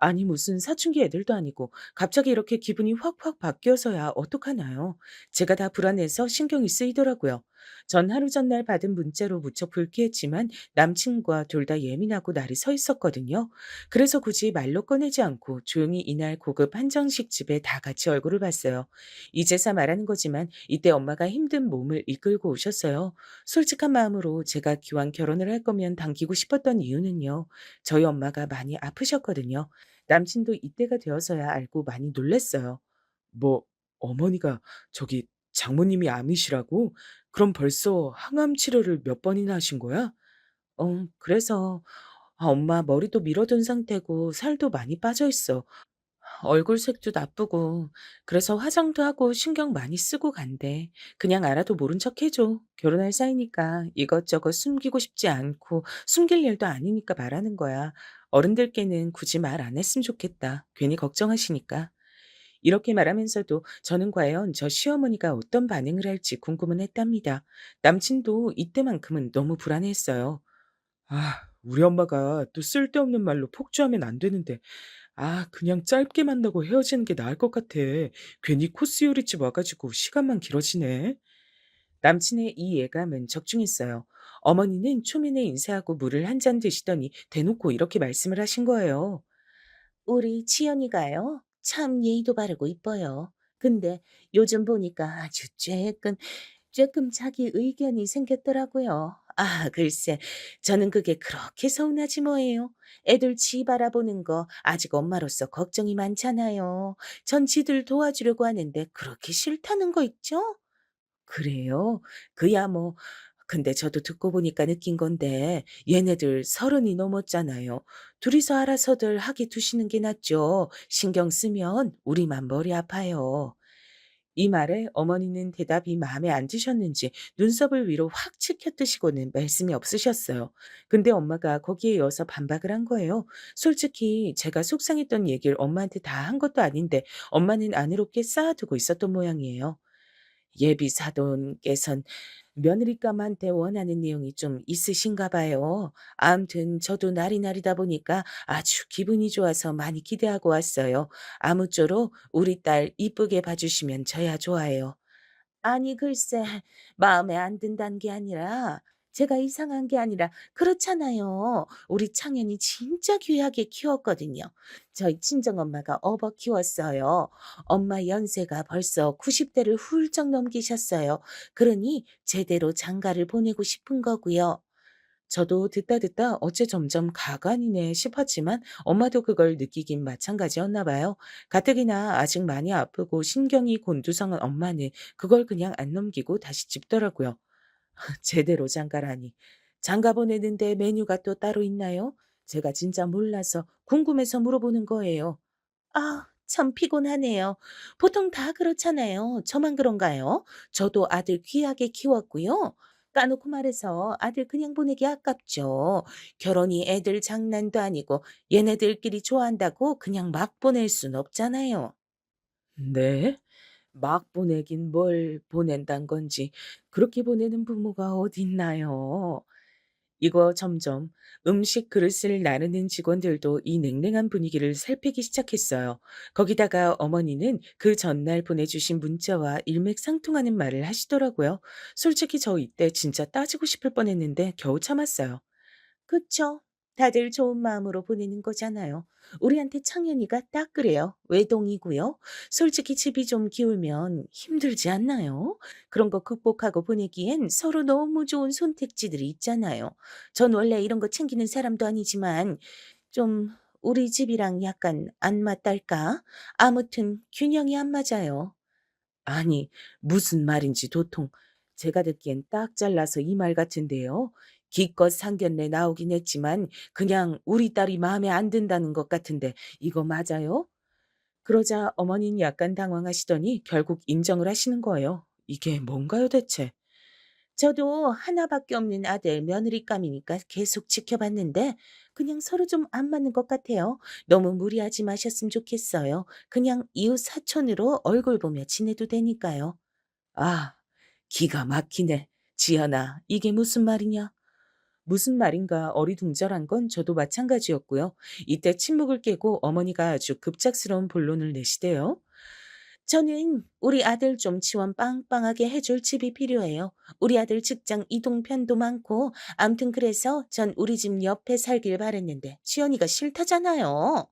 아니 무슨 사춘기 애들도 아니고 갑자기 이렇게 기분이 확확 바뀌어서야 어떡하나요? 제가 다 불안해서 신경이 쓰이더라고요. 전 하루 전날 받은 문자로 무척 불쾌했지만 남친과 둘 다 예민하고 날이 서 있었거든요. 그래서 굳이 말로 꺼내지 않고 조용히 이날 고급 한정식 집에 다 같이 얼굴을 봤어요. 이제서 말하는 거지만 이때 엄마가 힘든 몸을 이끌고 오셨어요. 솔직한 마음으로 제가 기왕 결혼을 할 거면 당기고 싶었던 이유는요. 저희 엄마가 많이 아프셨거든요. 남친도 이때가 되어서야 알고 많이 놀랐어요. 뭐 어머니가 저기 장모님이 암이시라고? 그럼 벌써 항암 치료를 몇 번이나 하신 거야? 그래서 엄마 머리도 밀어둔 상태고 살도 많이 빠져 있어. 얼굴 색도 나쁘고 그래서 화장도 하고 신경 많이 쓰고 간대. 그냥 알아도 모른 척 해줘. 결혼할 사이니까 이것저것 숨기고 싶지 않고 숨길 일도 아니니까 말하는 거야. 어른들께는 굳이 말 안 했으면 좋겠다. 괜히 걱정하시니까. 이렇게 말하면서도 저는 과연 저 시어머니가 어떤 반응을 할지 궁금은 했답니다. 남친도 이때만큼은 너무 불안했어요. 우리 엄마가 또 쓸데없는 말로 폭주하면 안 되는데 그냥 짧게 만나고 헤어지는 게 나을 것 같아. 괜히 코스 요리집 와 가지고 시간만 길어지네. 남친의 이 예감은 적중했어요. 어머니는 초면에 인사하고 물을 한 잔 드시더니 대놓고 이렇게 말씀을 하신 거예요. 우리 지연이가요. 참 예의도 바르고 이뻐요. 근데 요즘 보니까 아주 조금 자기 의견이 생겼더라고요. 글쎄, 저는 그게 그렇게 서운하지 뭐예요. 애들 지 바라보는 거 아직 엄마로서 걱정이 많잖아요. 전 지들 도와주려고 하는데 그렇게 싫다는 거 있죠? 그래요? 그야 뭐 근데 저도 듣고 보니까 느낀 건데 얘네들 30이 넘었잖아요. 둘이서 알아서들 하게 두시는 게 낫죠. 신경 쓰면 우리만 머리 아파요. 이 말에 어머니는 대답이 마음에 안 드셨는지 눈썹을 위로 확 치켜뜨시고는 말씀이 없으셨어요. 근데 엄마가 거기에 이어서 반박을 한 거예요. 솔직히 제가 속상했던 얘기를 엄마한테 다 한 것도 아닌데 엄마는 안 이롭게 쌓아두고 있었던 모양이에요. 예비 사돈께선 며느리감한테 원하는 내용이 좀 있으신가 봐요. 아무튼 저도 날이 날이다 보니까 아주 기분이 좋아서 많이 기대하고 왔어요. 아무쪼록 우리 딸 이쁘게 봐주시면 저야 좋아요. 아니 글쎄 마음에 안 든다는 게 아니라 제가 이상한 게 아니라 그렇잖아요. 우리 창현이 진짜 귀하게 키웠거든요. 저희 친정엄마가 업어 키웠어요. 엄마 연세가 벌써 90대를 훌쩍 넘기셨어요. 그러니 제대로 장가를 보내고 싶은 거고요. 저도 듣다 듣다 어째 점점 가관이네 싶었지만 엄마도 그걸 느끼긴 마찬가지였나 봐요. 가뜩이나 아직 많이 아프고 신경이 곤두성한 엄마는 그걸 그냥 안 넘기고 다시 짚더라고요. 제대로 장가라니. 장가 보내는데 메뉴가 또 따로 있나요? 제가 진짜 몰라서 궁금해서 물어보는 거예요. 아, 참 피곤하네요. 보통 다 그렇잖아요. 저만 그런가요? 저도 아들 귀하게 키웠고요. 까놓고 말해서 아들 그냥 보내기 아깝죠. 결혼이 애들 장난도 아니고 얘네들끼리 좋아한다고 그냥 막 보낼 순 없잖아요. 네? 막 보내긴 뭘 보낸단 건지 그렇게 보내는 부모가 어딨나요? 이거 점점 음식 그릇을 나르는 직원들도 이 냉랭한 분위기를 살피기 시작했어요. 거기다가 어머니는 그 전날 보내주신 문자와 일맥상통하는 말을 하시더라고요. 솔직히 저 이때 진짜 따지고 싶을 뻔했는데 겨우 참았어요. 그쵸? 다들 좋은 마음으로 보내는 거잖아요. 우리한테 창현이가 딱 그래요. 외동이고요. 솔직히 집이 좀 기울면 힘들지 않나요? 그런 거 극복하고 보내기엔 서로 너무 좋은 선택지들이 있잖아요. 전 원래 이런 거 챙기는 사람도 아니지만 좀 우리 집이랑 약간 안 맞달까? 아무튼 균형이 안 맞아요. 아니, 무슨 말인지 도통 제가 듣기엔 딱 잘라서 이 말 같은데요. 기껏 상견례 나오긴 했지만 그냥 우리 딸이 마음에 안 든다는 것 같은데 이거 맞아요? 그러자 어머니는 약간 당황하시더니 결국 인정을 하시는 거예요. 이게 뭔가요 대체? 저도 하나밖에 없는 아들 며느리감이니까 계속 지켜봤는데 그냥 서로 좀 안 맞는 것 같아요. 너무 무리하지 마셨으면 좋겠어요. 그냥 이웃 사촌으로 얼굴 보며 지내도 되니까요. 아, 기가 막히네. 지연아, 이게 무슨 말이냐? 무슨 말인가 어리둥절한 건 저도 마찬가지였고요. 이때 침묵을 깨고 어머니가 아주 급작스러운 본론을 내시대요. 저는 우리 아들 좀 지원 빵빵하게 해줄 집이 필요해요. 우리 아들 직장 이동 편도 많고 암튼 그래서 전 우리 집 옆에 살길 바랬는데 지연이가 싫다잖아요.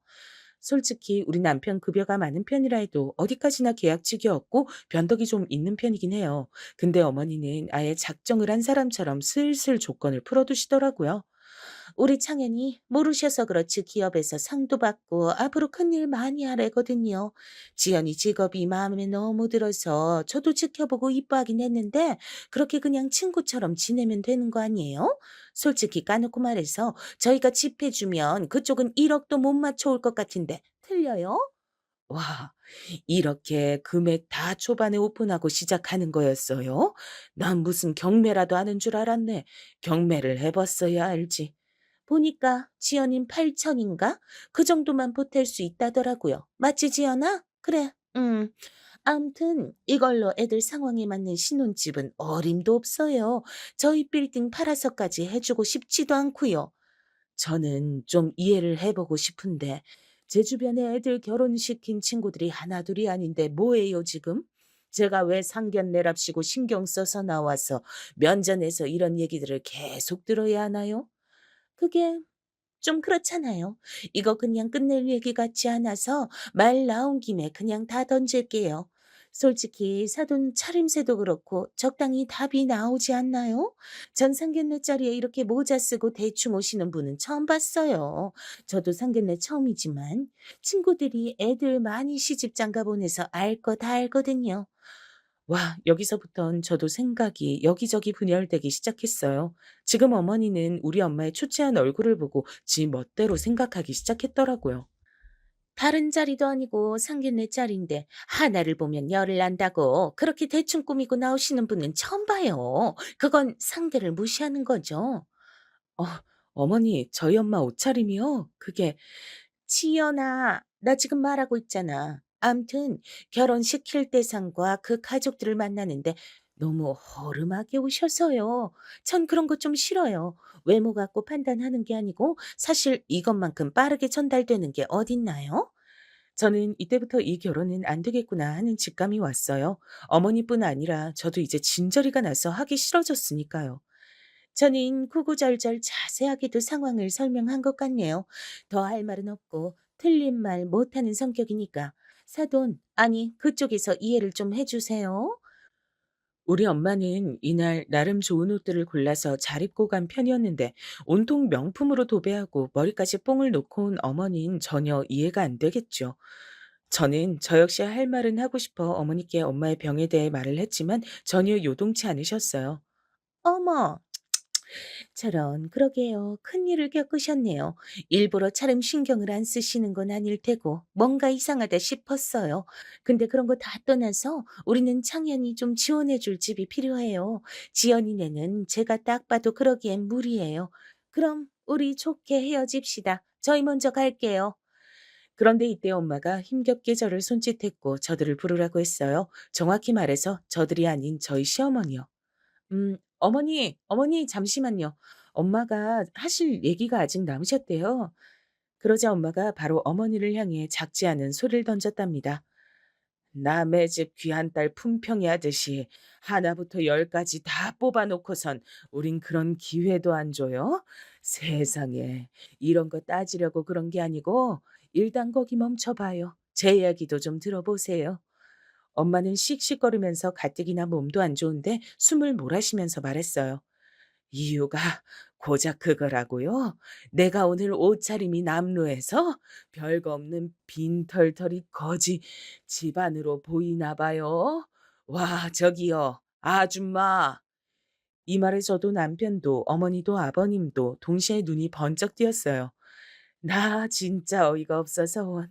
솔직히 우리 남편 급여가 많은 편이라 해도 어디까지나 계약직이었고 변덕이 좀 있는 편이긴 해요. 근데 어머니는 아예 작정을 한 사람처럼 슬슬 조건을 풀어두시더라고요. 우리 창현이 모르셔서 그렇지 기업에서 상도 받고 앞으로 큰일 많이 하래거든요. 지연이 직업이 마음에 너무 들어서 저도 지켜보고 이뻐하긴 했는데 그렇게 그냥 친구처럼 지내면 되는 거 아니에요? 솔직히 까놓고 말해서 저희가 집 해주면 그쪽은 1억도 못 맞춰올 것 같은데 틀려요? 와, 이렇게 금액 다 초반에 오픈하고 시작하는 거였어요? 난 무슨 경매라도 하는 줄 알았네. 경매를 해봤어야 알지. 보니까 지연인 8천인가? 그 정도만 보탤 수 있다더라고요. 맞지, 지연아? 그래. 암튼 이걸로 애들 상황에 맞는 신혼집은 어림도 없어요. 저희 빌딩 팔아서까지 해주고 싶지도 않고요. 저는 좀 이해를 해보고 싶은데, 제 주변에 애들 결혼시킨 친구들이 하나둘이 아닌데 뭐예요, 지금? 제가 왜 상견례랍시고 신경 써서 나와서 면전에서 이런 얘기들을 계속 들어야 하나요? 그게 좀 그렇잖아요. 이거 그냥 끝낼 얘기 같지 않아서 말 나온 김에 그냥 다 던질게요. 솔직히 사돈 차림새도 그렇고 적당히 답이 나오지 않나요? 전 상견례 자리에 이렇게 모자 쓰고 대충 오시는 분은 처음 봤어요. 저도 상견례 처음이지만 친구들이 애들 많이 시집 장가 보내서 알 거 다 알거든요. 와, 여기서부턴 저도 생각이 여기저기 분열되기 시작했어요. 지금 어머니는 우리 엄마의 초췌한 얼굴을 보고 지 멋대로 생각하기 시작했더라고요. 다른 자리도 아니고 상견례 자리인데 하나를 보면 열을 난다고 그렇게 대충 꾸미고 나오시는 분은 처음 봐요. 그건 상대를 무시하는 거죠. 어, 어머니, 저희 엄마 옷차림이요? 그게, 지연아, 나 지금 말하고 있잖아. 암튼 결혼시킬 대상과 그 가족들을 만나는데 너무 허름하게 오셔서요. 전 그런 거 좀 싫어요. 외모 갖고 판단하는 게 아니고 사실 이것만큼 빠르게 전달되는 게 어딨나요? 저는 이때부터 이 결혼은 안 되겠구나 하는 직감이 왔어요. 어머니뿐 아니라 저도 이제 진저리가 나서 하기 싫어졌으니까요. 저는 구구절절 자세하게도 상황을 설명한 것 같네요. 더 할 말은 없고 틀린 말 못하는 성격이니까. 사돈, 아니 그쪽에서 이해를 좀 해주세요. 우리 엄마는 이날 나름 좋은 옷들을 골라서 잘 입고 간 편이었는데 온통 명품으로 도배하고 머리까지 뽕을 놓고 온 어머니는 전혀 이해가 안 되겠죠. 저는 저 역시 할 말은 하고 싶어 어머니께 엄마의 병에 대해 말을 했지만 전혀 요동치 않으셨어요. 어머, 저런, 그러게요. 큰일을 겪으셨네요. 일부러 차름 신경을 안 쓰시는 건 아닐 테고, 뭔가 이상하다 싶었어요. 근데 그런 거 다 떠나서 우리는 창현이 좀 지원해 줄 집이 필요해요. 지연이네는 제가 딱 봐도 그러기엔 무리예요. 그럼 우리 좋게 헤어집시다. 저희 먼저 갈게요. 그런데 이때 엄마가 힘겹게 저를 손짓했고 저들을 부르라고 했어요. 정확히 말해서 저들이 아닌 저희 시어머니요. 어머니, 잠시만요. 엄마가 하실 얘기가 아직 남으셨대요. 그러자 엄마가 바로 어머니를 향해 작지 않은 소리를 던졌답니다. 남의 집 귀한 딸 품평이 하듯이 하나부터 열까지 다 뽑아놓고선 우린 그런 기회도 안 줘요? 세상에, 이런 거 따지려고 그런 게 아니고 일단 거기 멈춰봐요. 제 이야기도 좀 들어보세요. 엄마는 씩씩거리면서 가뜩이나 몸도 안 좋은데 숨을 몰아쉬면서 말했어요. 이유가 고작 그거라고요? 내가 오늘 옷차림이 남루해서 별거 없는 빈털터리 거지 집안으로 보이나 봐요. 와, 저기요, 아줌마. 이 말에 저도 남편도 어머니도 아버님도 동시에 눈이 번쩍 띄었어요. 나 진짜 어이가 없어서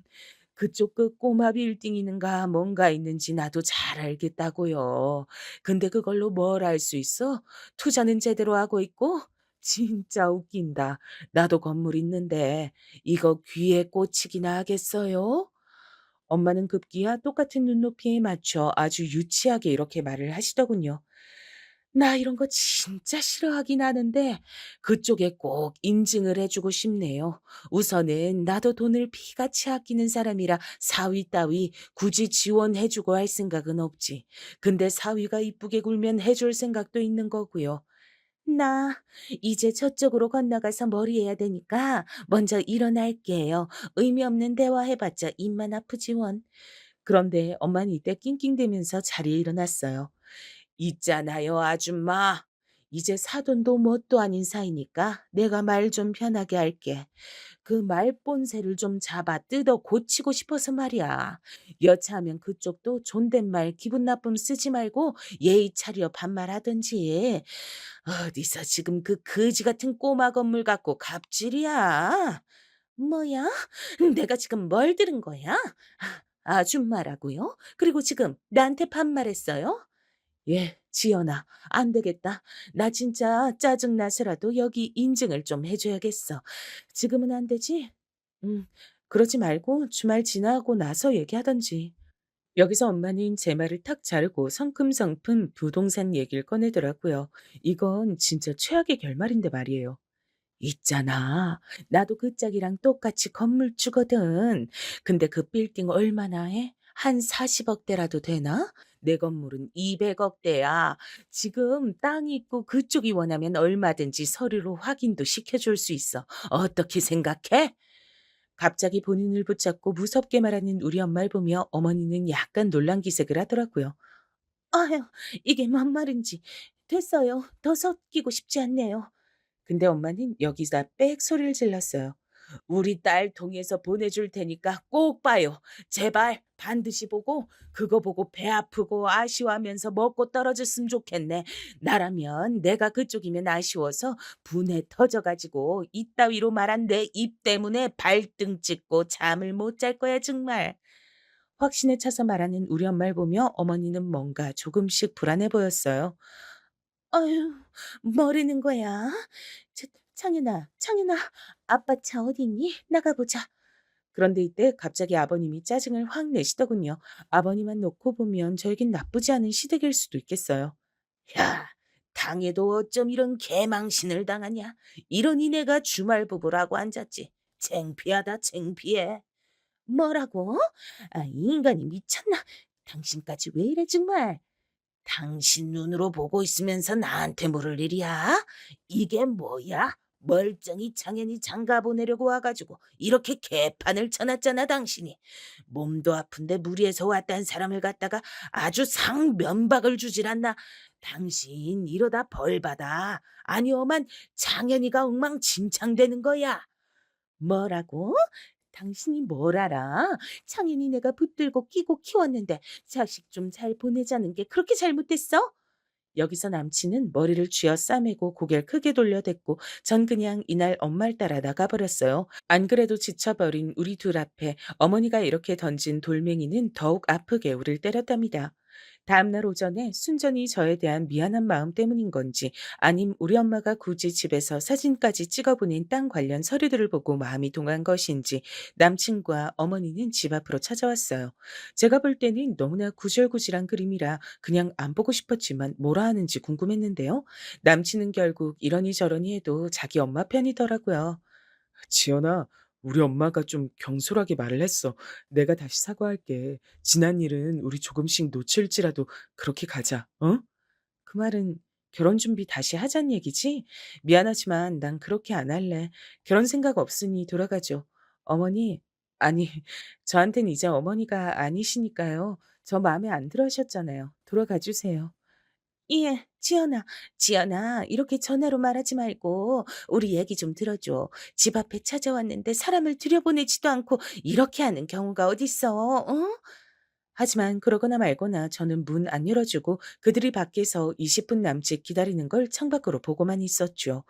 그쪽 그 꼬마 빌딩이는가 뭔가 있는지 나도 잘 알겠다고요. 근데 그걸로 뭘 알 수 있어? 투자는 제대로 하고 있고? 진짜 웃긴다. 나도 건물 있는데 이거 귀에 꽂히기나 하겠어요? 엄마는 급기야 똑같은 눈높이에 맞춰 아주 유치하게 이렇게 말을 하시더군요. 나 이런 거 진짜 싫어하긴 하는데 그쪽에 꼭 인증을 해주고 싶네요. 우선은 나도 돈을 피같이 아끼는 사람이라 사위 따위 굳이 지원해주고 할 생각은 없지. 근데 사위가 이쁘게 굴면 해줄 생각도 있는 거고요. 나 이제 저쪽으로 건너가서 머리 해야 되니까 먼저 일어날게요. 의미 없는 대화 해봤자 입만 아프지 원. 그런데 엄마는 이때 낑낑대면서 자리에 일어났어요. 있잖아요, 아줌마. 이제 사돈도 뭣도 아닌 사이니까 내가 말 좀 편하게 할게. 그 말본새를 좀 잡아 뜯어 고치고 싶어서 말이야. 여차하면 그쪽도 존댓말 기분 나쁨 쓰지 말고 예의 차려 반말하든지. 어디서 지금 그 거지 같은 꼬마 건물 갖고 갑질이야? 뭐야? 내가 지금 뭘 들은 거야? 아줌마라고요? 그리고 지금 나한테 반말했어요? 예, 지연아, 안 되겠다. 나 진짜 짜증나서라도 여기 인증을 좀 해줘야겠어. 지금은 안 되지? 음, 그러지 말고 주말 지나고 나서 얘기하던지. 여기서 엄마는 제 말을 탁 자르고 성큼성큼 부동산 얘기를 꺼내더라고요. 이건 진짜 최악의 결말인데 말이에요. 있잖아. 나도 그 짝이랑 똑같이 건물주거든. 근데 그 빌딩 얼마나 해? 한 40억대라도 되나? 내 건물은 200억대야. 지금 땅이 있고 그쪽이 원하면 얼마든지 서류로 확인도 시켜줄 수 있어. 어떻게 생각해? 갑자기 본인을 붙잡고 무섭게 말하는 우리 엄마를 보며 어머니는 약간 놀란 기색을 하더라고요. 아휴, 이게 뭔 말인지. 됐어요. 더 섞이고 싶지 않네요. 근데 엄마는 여기다 빽 소리를 질렀어요. 우리 딸 통해서 보내줄 테니까 꼭 봐요. 제발. 반드시 보고 그거 보고 배 아프고 아쉬워하면서 먹고 떨어졌으면 좋겠네. 나라면 내가 그쪽이면 아쉬워서 분해 터져가지고 이따위로 말한 내 입 때문에 발등 찍고 잠을 못 잘 거야 정말. 확신에 차서 말하는 우리 엄마를 보며 어머니는 뭔가 조금씩 불안해 보였어요. 아유, 뭐라는 거야? 창윤아, 아빠 차 어디 있니? 나가보자. 그런데 이때 갑자기 아버님이 짜증을 확 내시더군요. 아버님만 놓고 보면 저에겐 나쁘지 않은 시댁일 수도 있겠어요. 야, 당해도 어쩜 이런 개망신을 당하냐? 이러니 내가 주말 부부라고 앉았지. 창피하다, 창피해. 뭐라고? 아, 이 인간이 미쳤나? 당신까지 왜 이래 정말? 당신 눈으로 보고 있으면서 나한테 물을 일이야? 이게 뭐야? 멀쩡히 장현이 장가 보내려고 와가지고 이렇게 개판을 쳐놨잖아 당신이. 몸도 아픈데 무리해서 왔다는 사람을 갖다가 아주 상면박을 주질 않나. 당신 이러다 벌 받아. 아니 엄한 장현이가 엉망진창되는 거야. 뭐라고? 당신이 뭘 알아? 창현이 내가 붙들고 끼고 키웠는데 자식 좀 잘 보내자는 게 그렇게 잘못됐어? 여기서 남친은 머리를 쥐어 싸매고 고개를 크게 돌려댔고 전 그냥 이날 엄마를 따라 나가버렸어요. 안 그래도 지쳐버린 우리 둘 앞에 어머니가 이렇게 던진 돌멩이는 더욱 아프게 우릴 때렸답니다. 다음날 오전에 순전히 저에 대한 미안한 마음 때문인 건지 아님 우리 엄마가 굳이 집에서 사진까지 찍어보낸 땅 관련 서류들을 보고 마음이 동한 것인지 남친과 어머니는 집 앞으로 찾아왔어요. 제가 볼 때는 너무나 구질구질한 그림이라 그냥 안 보고 싶었지만 뭐라 하는지 궁금했는데요. 남친은 결국 이러니 저러니 해도 자기 엄마 편이더라고요. 지연아, 우리 엄마가 좀 경솔하게 말을 했어. 내가 다시 사과할게. 지난 일은 우리 조금씩 놓칠지라도 그렇게 가자. 어? 그 말은 결혼 준비 다시 하자는 얘기지? 미안하지만 난 그렇게 안 할래. 결혼 생각 없으니 돌아가죠. 어머니, 아니, 저한텐 이제 어머니가 아니시니까요. 저 마음에 안 들어 하셨잖아요. 돌아가 주세요. 예, 지연아, 이렇게 전화로 말하지 말고 우리 얘기 좀 들어줘. 집 앞에 찾아왔는데 사람을 들여보내지도 않고 이렇게 하는 경우가 어딨어, 어? 하지만 그러거나 말거나 저는 문 안 열어주고 그들이 밖에서 20분 남짓 기다리는 걸 창밖으로 보고만 있었죠.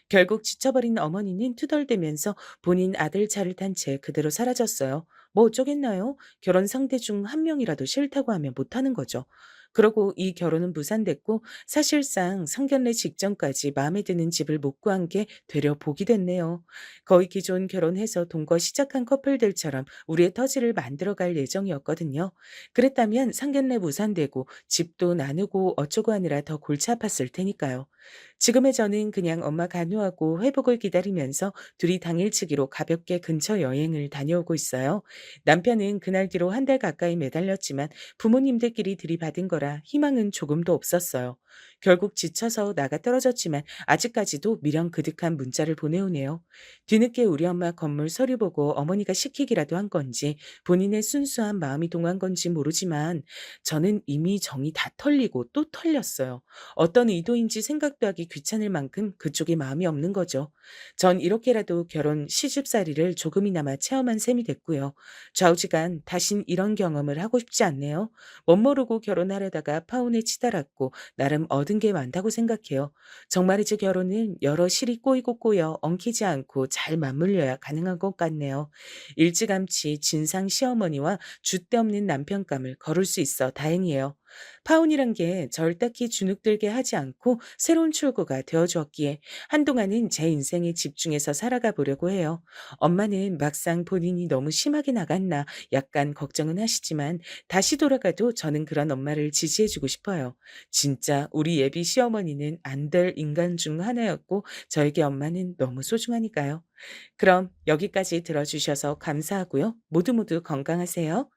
결국 지쳐버린 어머니는 투덜대면서 본인 아들 차를 탄 채 그대로 사라졌어요. 뭐 어쩌겠나요? 결혼 상대 중 한 명이라도 싫다고 하면 못하는 거죠. 그러고 이 결혼은 무산됐고 사실상 상견례 직전까지 마음에 드는 집을 못 구한 게 되려 복이 됐네요. 거의 기존 결혼해서 동거 시작한 커플들처럼 우리의 터지를 만들어갈 예정이었거든요. 그랬다면 상견례 무산되고 집도 나누고 어쩌고 하느라 더 골치 아팠을 테니까요. 지금의 저는 그냥 엄마 간호하고 회복을 기다리면서 둘이 당일치기로 가볍게 근처 여행을 다녀오고 있어요. 남편은 그날 뒤로 한 달 가까이 매달렸지만 부모님들끼리 들이받은 거라 희망은 조금도 없었어요. 결국 지쳐서 나가 떨어졌지만 아직까지도 미련 그득한 문자를 보내오네요. 뒤늦게 우리 엄마 건물 서류 보고 어머니가 시키기라도 한 건지 본인의 순수한 마음이 동한 건지 모르지만 저는 이미 정이 다 털리고 또 털렸어요. 어떤 의도인지 생각도 하기 귀찮을 만큼 그쪽에 마음이 없는 거죠. 전 이렇게라도 결혼 시집살이를 조금이나마 체험한 셈이 됐고요. 좌우지간 다신 이런 경험을 하고 싶지 않네요. 멋모르고 결혼하려다가 파혼에 치달았고 나름 얻은 게 많다고 생각해요. 정말이지 결혼은 여러 실이 꼬이고 꼬여 엉키지 않고 잘 맞물려야 가능한 것 같네요. 일찌감치 진상 시어머니와 줏대 없는 남편감을 거를 수 있어 다행이에요. 파혼이란 게 절 딱히 주눅들게 하지 않고 새로운 출구가 되어 주었기에 한동안은 제 인생에 집중해서 살아가 보려고 해요. 엄마는 막상 본인이 너무 심하게 나갔나 약간 걱정은 하시지만 다시 돌아가도 저는 그런 엄마를 지지해 주고 싶어요. 진짜 우리 예비 시어머니는 안 될 인간 중 하나였고 저에게 엄마는 너무 소중하니까요. 그럼 여기까지 들어주셔서 감사하고요. 모두 모두 건강하세요.